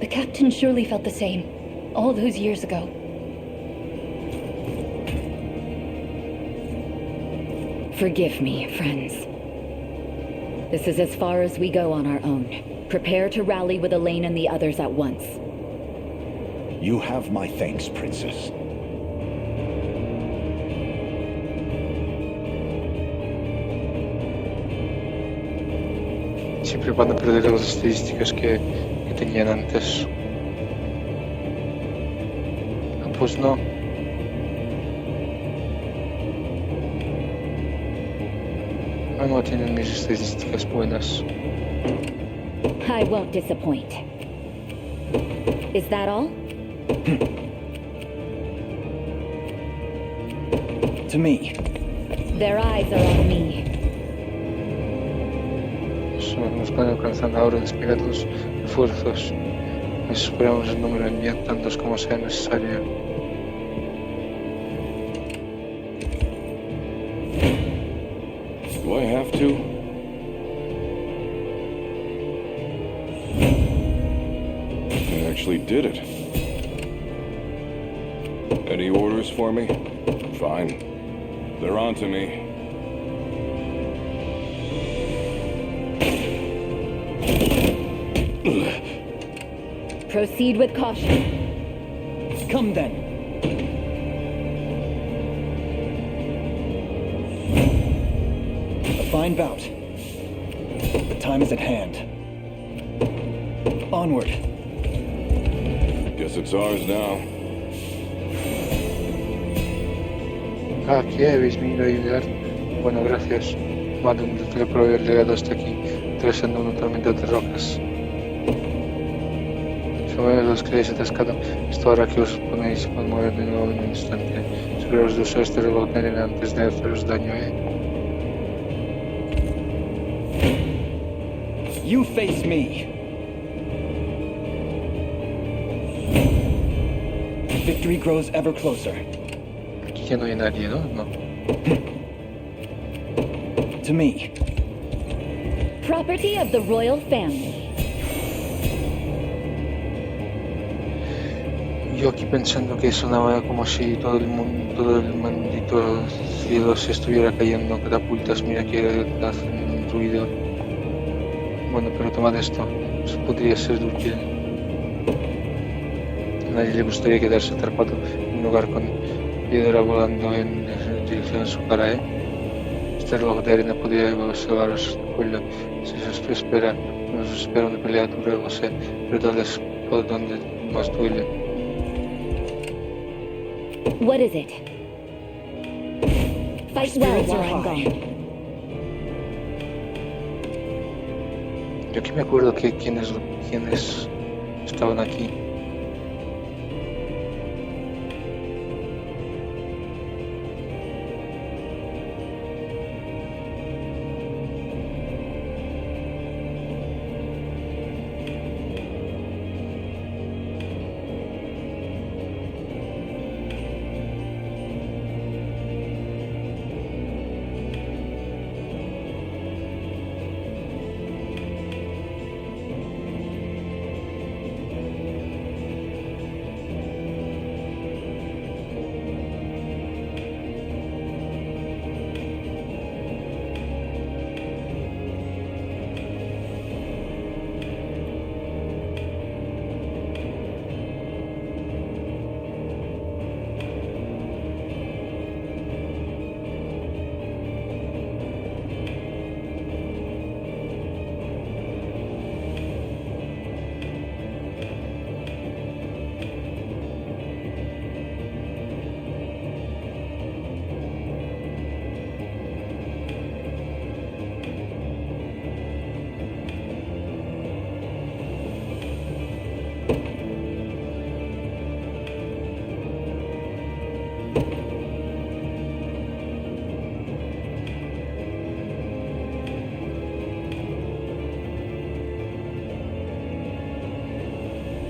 The captain surely felt the same, all those years ago. Forgive me, friends. This is as far as we go on our own. Prepare to rally with Elaine and the others at once. You have my thanks, princess. Siempre van a perder las estadísticas que tenían antes. Ah, pues no. Ah, no tienen mis estadísticas buenas. I won't disappoint. Is that all? To me. Their eyes are on me. Nos van alcanzando ahora desplegar los esfuerzos. Esperamos el número, envían tantos como sea necesario. Do I have to? I actually did it. Any orders for me? Fine. They're on to me. Proceed with caution. Come then. A fine bout. The time is at hand. Onward. Guess it's ours now. Ah, ¿qué habéis venido a ayudar? Bueno, gracias. Mando un teleproveedor llegado hasta aquí, atravesando una tormenta de rocas. Si me los queréis atascado, esto hará que os ponéis a mover de nuevo en un instante. Aseguraos de usar este reloj antes de haceros daño, You face me. Victory grows ever closer. Aquí ya no hay nadie, ¿no? No. To me. Property of the royal family. Yo aquí pensando que sonaba como si todo el mundo, todo el maldito cielo se estuviera cayendo catapultas, mira que hacen ruido. Bueno, pero tomad esto, pues podría ser útil. A nadie le gustaría quedarse atrapado en un lugar con piedra volando en dirección a su cara, ¿eh? Este reloj de arena podría salvaros de cuello. Si os espera, nos espera una pelea dura, lo sé, pero tal vez por donde más duele. What is it? Fight well while I'm gone. Yo que me acuerdo que quienes estaban aquí.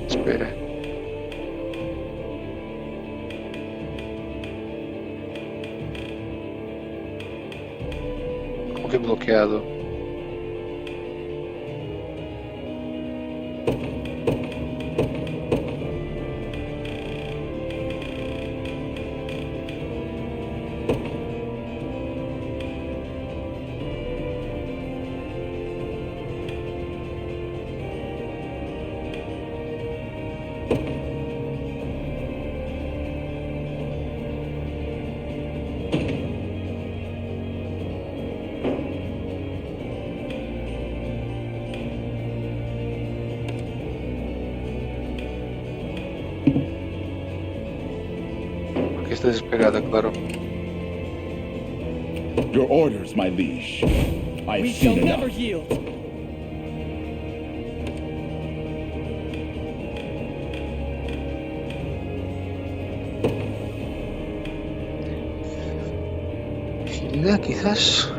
Espera. Como que bloqueado. Porque está despegada, claro. Your orders, my liege. I have seen enough. yield. Agilidad, quizás.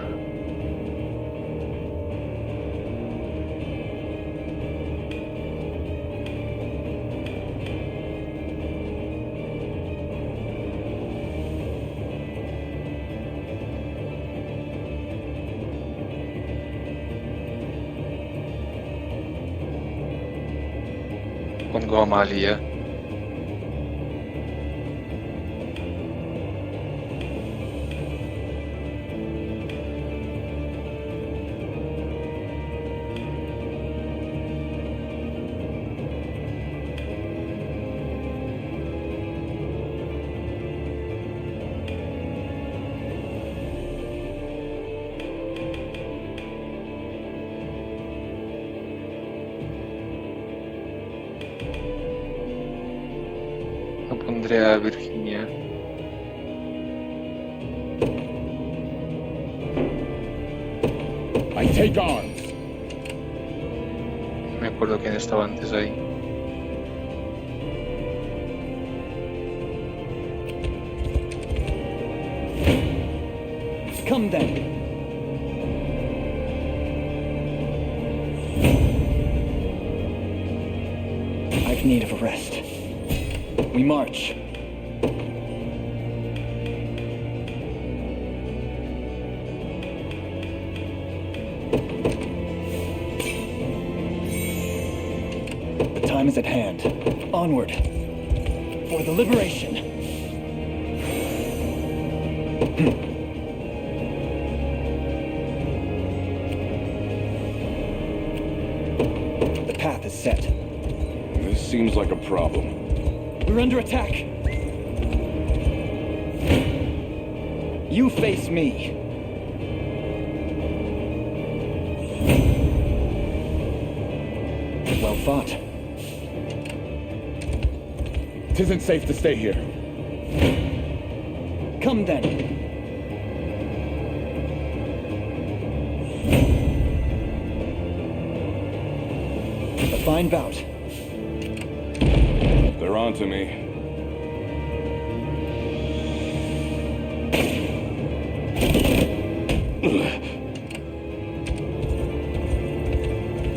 Pongo Amalia. No pondré a Virginia. I take arms. No me acuerdo quién estaba antes ahí. Come then. I've need of a rest. We march. The time is at hand. Onward. For the liberation. The path is set. This seems like a problem. We're under attack. You face me. Well fought. Tisn't safe to stay here. Come then. A fine bout. They're on to me.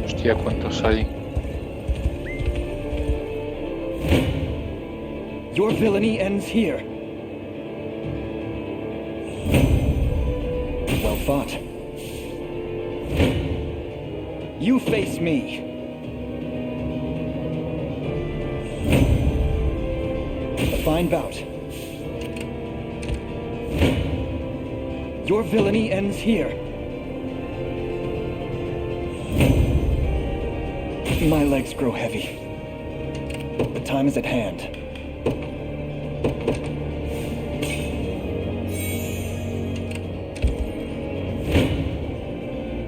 Hostia, ¿cuántos hay? Your villainy ends here. Well fought. You face me. A fine bout. Your villainy ends here. My legs grow heavy. The time is at hand.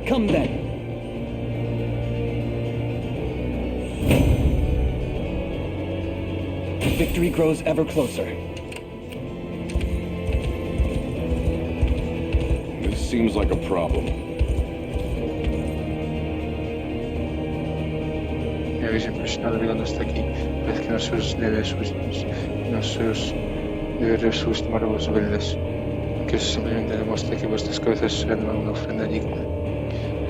Come then. Victory grows ever closer. This seems like a problem. Me habéis impresionado llegando hasta aquí. Parece que nosotros deberes subestimar a los rebeldes. Que eso simplemente demuestra que vuestras cabezas serán una ofrenda digna.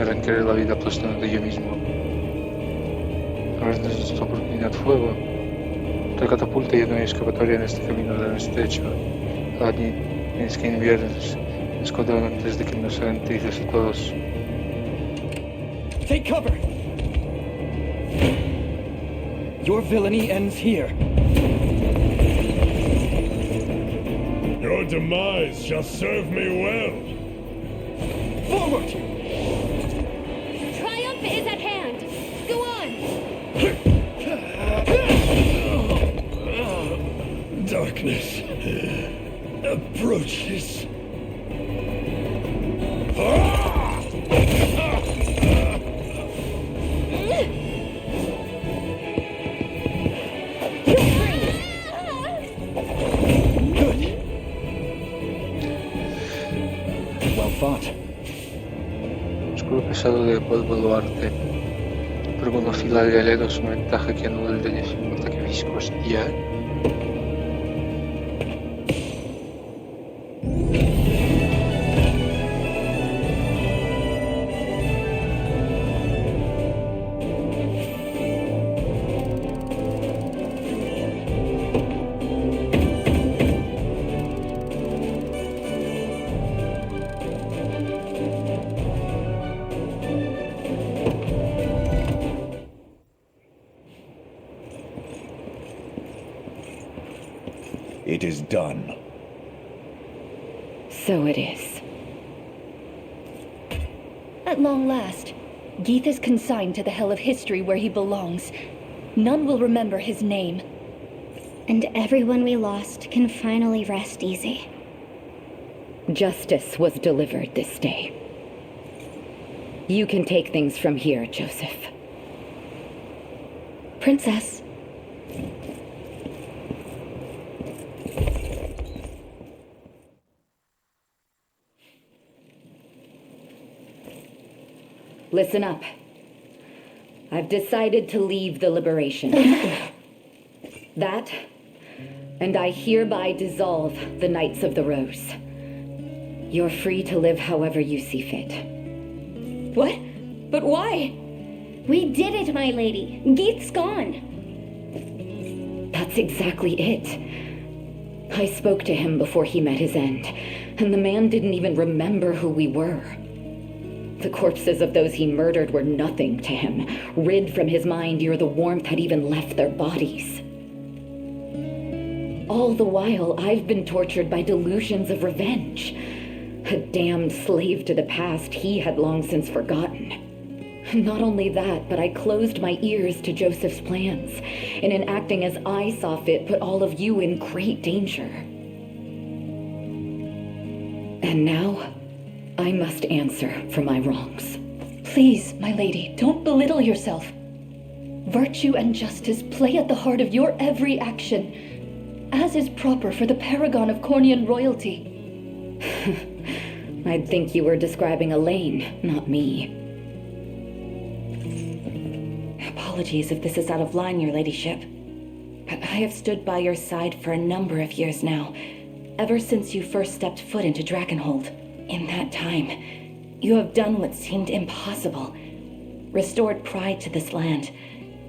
Arrancaré la vida aplastándote yo mismo. Ahora es nuestra oportunidad. Fuego. La catapulta ya no hay escapatoria en este camino del estrecho. Allí tienes que enviar el escuadrón antes de que nos garantices a todos. Take cover! Your villainy ends here. Your demise shall serve me well. Forward! Triumph is at hand! Go on! Darkness approaches. Escudo pesado de polvo Duarte, pero con una fila de aleros, una ventaja que anula el daño sin un ataque viscoso. Ya. It is done. So it is. At long last, Geeth is consigned to the hell of history where he belongs. None will remember his name. And everyone we lost can finally rest easy. Justice was delivered this day. You can take things from here, Joseph. Princess. Listen up. I've decided to leave the Liberation. That, and I hereby dissolve the Knights of the Rose. You're free to live however you see fit. What? But why? We did it, my lady. Geeth's gone. That's exactly it. I spoke to him before he met his end, and the man didn't even remember who we were. The corpses of those he murdered were nothing to him, rid from his mind ere the warmth had even left their bodies. All the while, I've been tortured by delusions of revenge. A damned slave to the past he had long since forgotten. Not only that, but I closed my ears to Joseph's plans, and in acting as I saw fit, put all of you in great danger. And now, I must answer for my wrongs. Please, my lady, don't belittle yourself. Virtue and justice play at the heart of your every action, as is proper for the paragon of Cornian royalty. I'd think you were describing Elaine, not me. Apologies if this is out of line, your ladyship. But I have stood by your side for a number of years now, ever since you first stepped foot into Dragonhold. In that time, you have done what seemed impossible, restored pride to this land,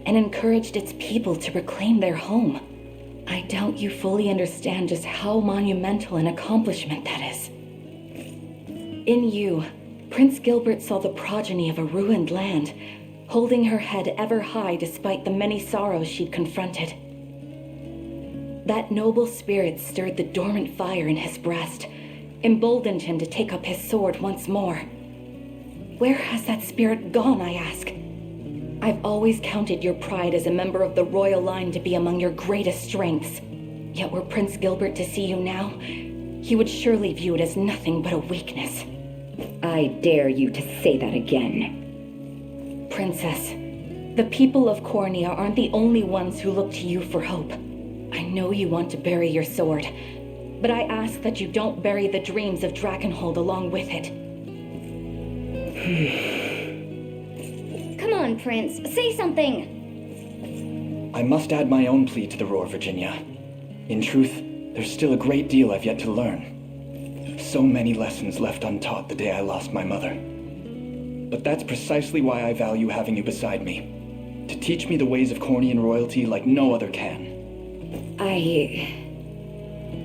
and encouraged its people to reclaim their home. I doubt you fully understand just how monumental an accomplishment that is. In you, Prince Gilbert saw the progeny of a ruined land, holding her head ever high despite the many sorrows she'd confronted. That noble spirit stirred the dormant fire in his breast, emboldened him to take up his sword once more. Where has that spirit gone, I ask? I've always counted your pride as a member of the royal line to be among your greatest strengths. Yet were Prince Gilbert to see you now, he would surely view it as nothing but a weakness. I dare you to say that again. Princess, the people of Cornia aren't the only ones who look to you for hope. I know you want to bury your sword, but I ask that you don't bury the dreams of Dragonhold along with it. Come on, Prince, say something! I must add my own plea to the roar, Virginia. In truth, there's still a great deal I've yet to learn. So many lessons left untaught the day I lost my mother. But that's precisely why I value having you beside me, to teach me the ways of Cornian royalty like no other can.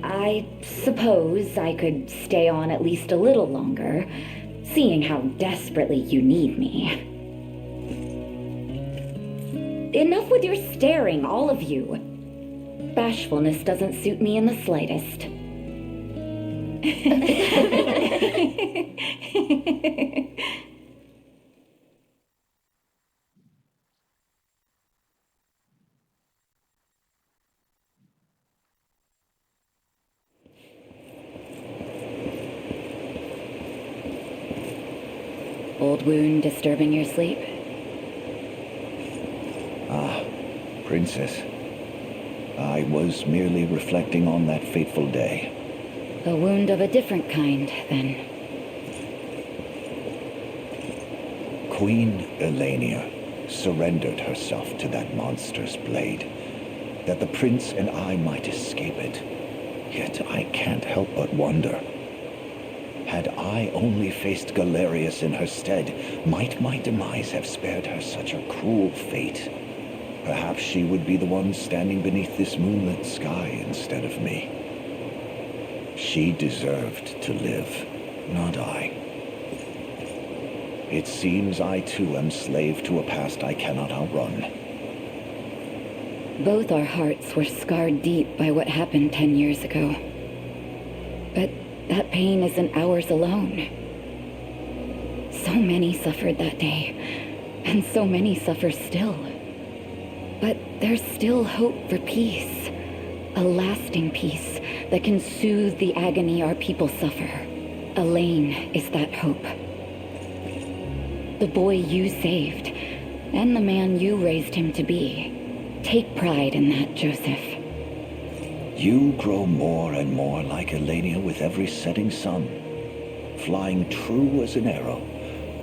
I suppose I could stay on at least a little longer, seeing how desperately you need me. Enough with your staring, all of you. Bashfulness doesn't suit me in the slightest. Old wound disturbing your sleep? Ah, Princess. I was merely reflecting on that fateful day. A wound of a different kind, then. Queen Elenia surrendered herself to that monster's blade, that the prince and I might escape it. Yet I can't help but wonder. Had I only faced Galerius in her stead, might my demise have spared her such a cruel fate? Perhaps she would be the one standing beneath this moonlit sky instead of me. She deserved to live, not I. It seems I too am slave to a past I cannot outrun. Both our hearts were scarred deep by what happened 10 years ago. But that pain isn't ours alone. So many suffered that day, and so many suffer still. But there's still hope for peace, a lasting peace that can soothe the agony our people suffer. Elaine is that hope. The boy you saved, and the man you raised him to be. Take pride in that, Joseph. You grow more and more like Elenia with every setting sun, flying true as an arrow,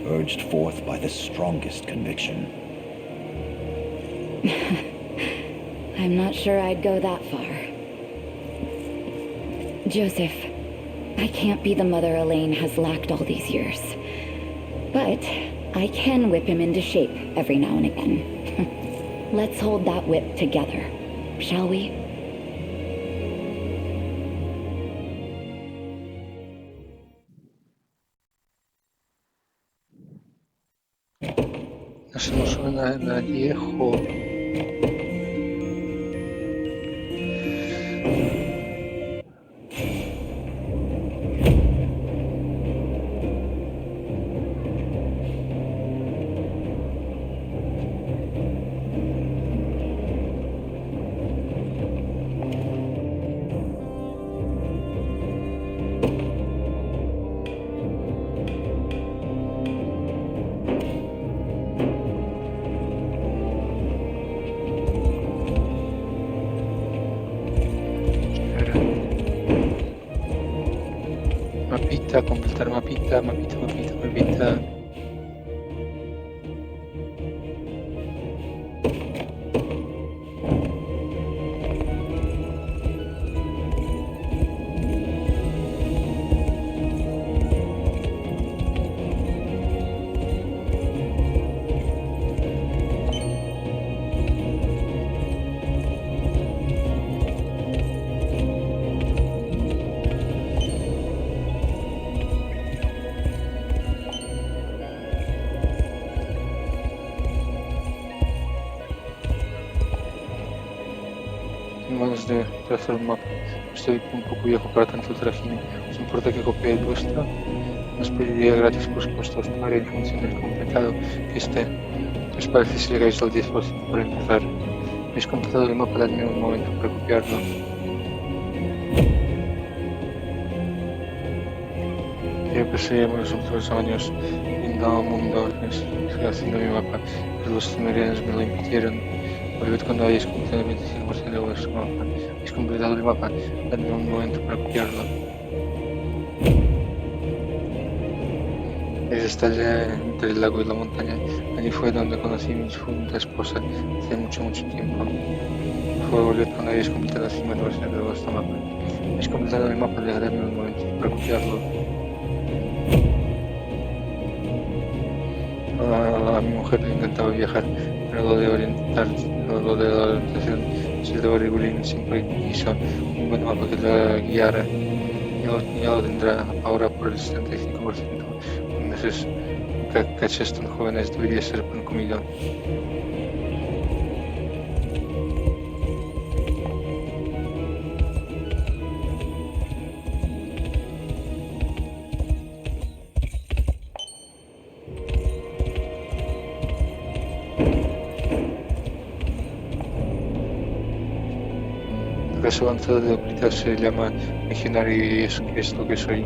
urged forth by the strongest conviction. I'm not sure I'd go that far. Joseph, I can't be the mother Elaine has lacked all these years. But I can whip him into shape every now and again. Let's hold that whip together, shall we? No se nos suena a viejo. Mapita, completar mapita. Ganas de hacer un mapa. Estoy un poco viejo para tanto trajín. ¿Os importa que copie el vuestro? Os pediría gratis, por supuesto, esta área en función del complicado que esté. ¿Qué os parece si llegáis al 10% por empezar? ¿Habéis completado el mapa? Dadme un momento para copiarlo. Yo perseguimos los últimos años en todo el mundo haciendo mi mapa, pero los sumerianos me lo impidieron. Volved cuando hayáis completado el 25% de vuestro mapa. ¿Habéis completado el mapa? Dadme un momento para copiarlo. Es esta aldea entre el lago y la montaña. Allí fue donde conocí a mi difunta esposa hace mucho tiempo. Por favor, volved cuando hayáis completado el 50% de vuestro mapa. ¿Habéis completado el mapa? Dadme un momento para copiarlo. A mi mujer le encantaba viajar, pero lo de la orientación se lo regulín siempre quiso un buen mapa que la guiara. Ya lo tendrá ahora por el 75%. Esos cachas tan jóvenes debería ser pan comido. La clase avanzada de ocultar se llama legionario y eso es lo que soy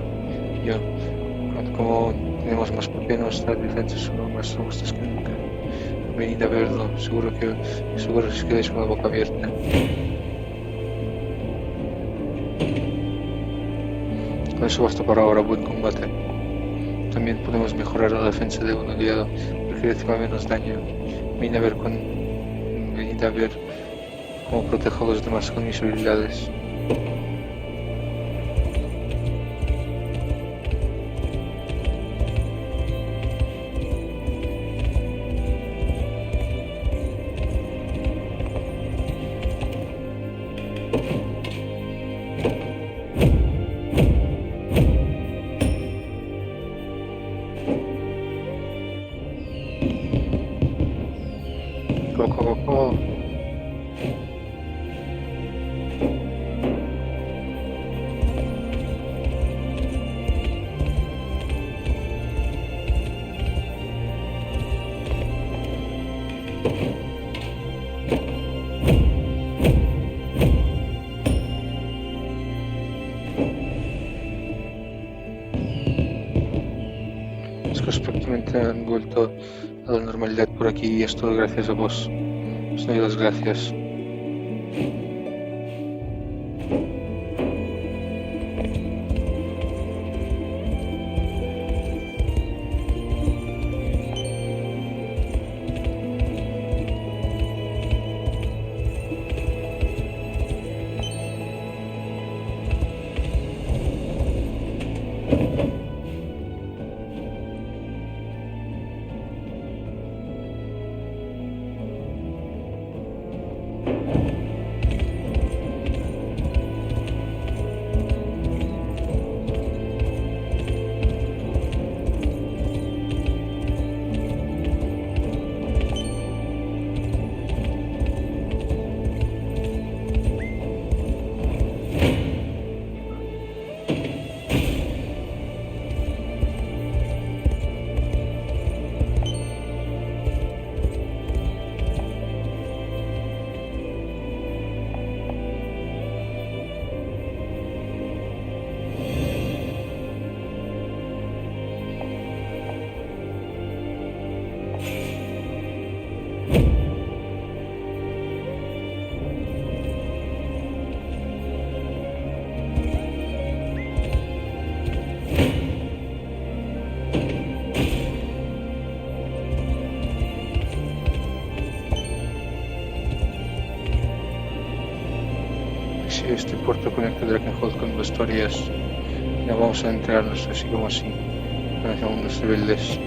yo. Como tenemos más papel, nuestras defensas son más robustas que nunca. Venid a verlo, seguro que os quedáis con la boca abierta. Con eso basta para ahora. Buen combate. También podemos mejorar la defensa de un aliado, porque reciba menos daño. Venid a ver cómo protejo a los demás con mis habilidades. Go. Las cosas prácticamente han vuelto a la normalidad por aquí y es todo gracias a vos. Os doy las gracias. este puerto conecta Drakenholt con Vestorias. No vamos a enterarnos así como así. Hacia unos rebeldes.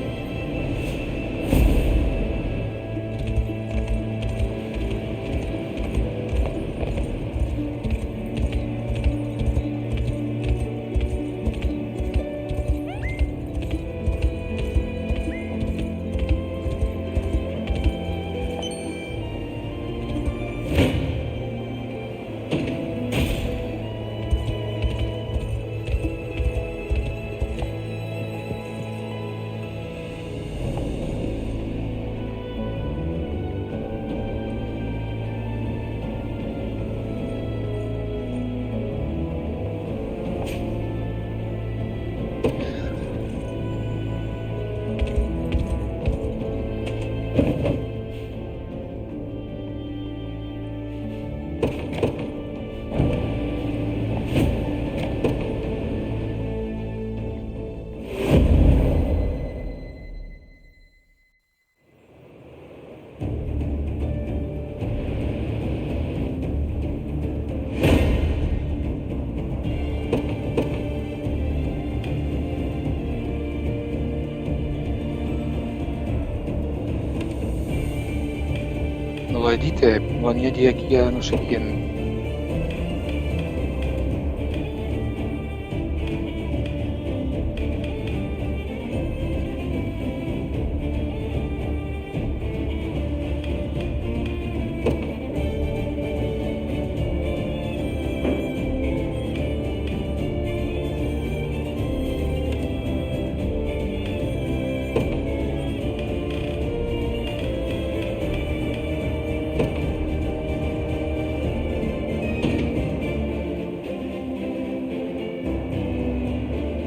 No lo edite, lo añadí aquí a no sé quién.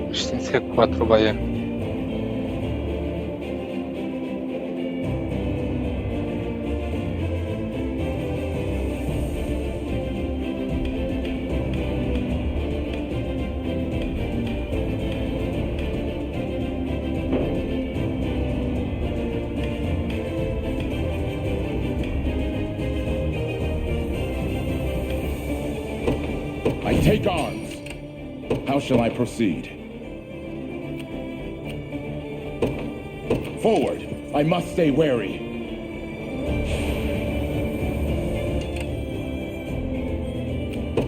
Resistencia 4, vaya. I take arms. How shall I proceed? Forward! I must stay wary.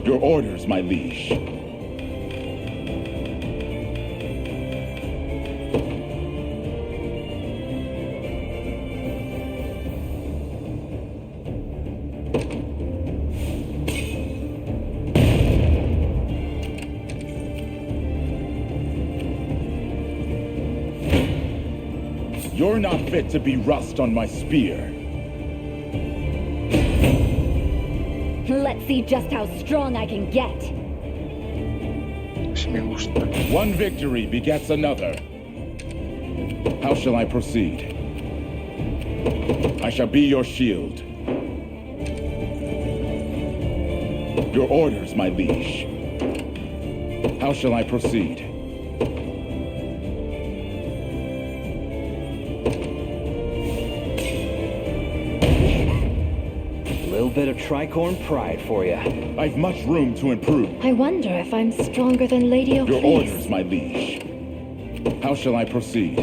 Your orders, my liege. You're not fit to be rust on my spear. Let's see just how strong I can get. Si me gusta. One victory begets another. How shall I proceed? I shall be your shield. Your orders, my liege. How shall I proceed? Bit of tricorn pride for you. I've much room to improve. I wonder if I'm stronger than Lady Your O'Cleese. orders, my liege. How shall I proceed?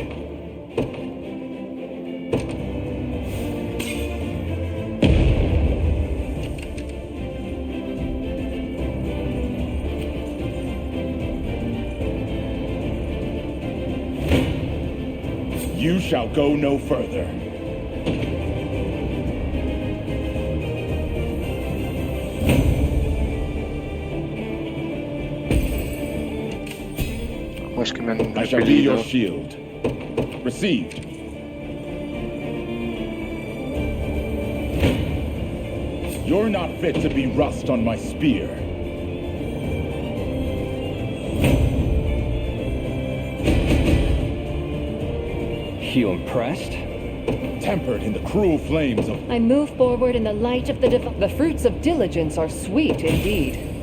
You shall go no further. Es que me han I shall be your repelido. shield. Received. You're not fit to be rust on my spear. You impressed? Tempered in the cruel flames of... I move forward in the light of the The fruits of diligence are sweet indeed.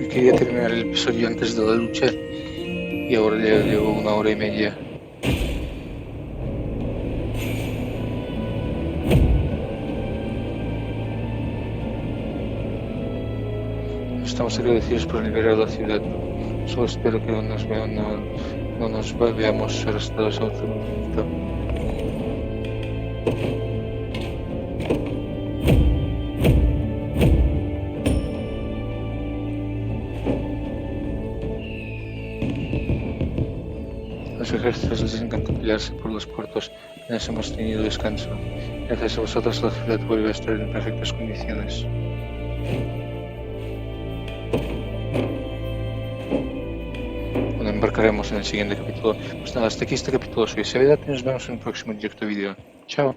Quería terminar el episodio antes de la lucha y ahora ya llevo 1 hora y media. Estamos agradecidos por liberar la ciudad. Solo espero que no nos veamos arrestados a otro momento. Los ejércitos les encanta pelearse por los puertos. Apenas hemos tenido descanso. Gracias a vosotros la ciudad vuelve a estar en perfectas condiciones. Bueno, embarcaremos en el siguiente capítulo. Pues nada, hasta aquí este capítulo. Soy Sevedat y nos vemos en el próximo directo vídeo. Chao.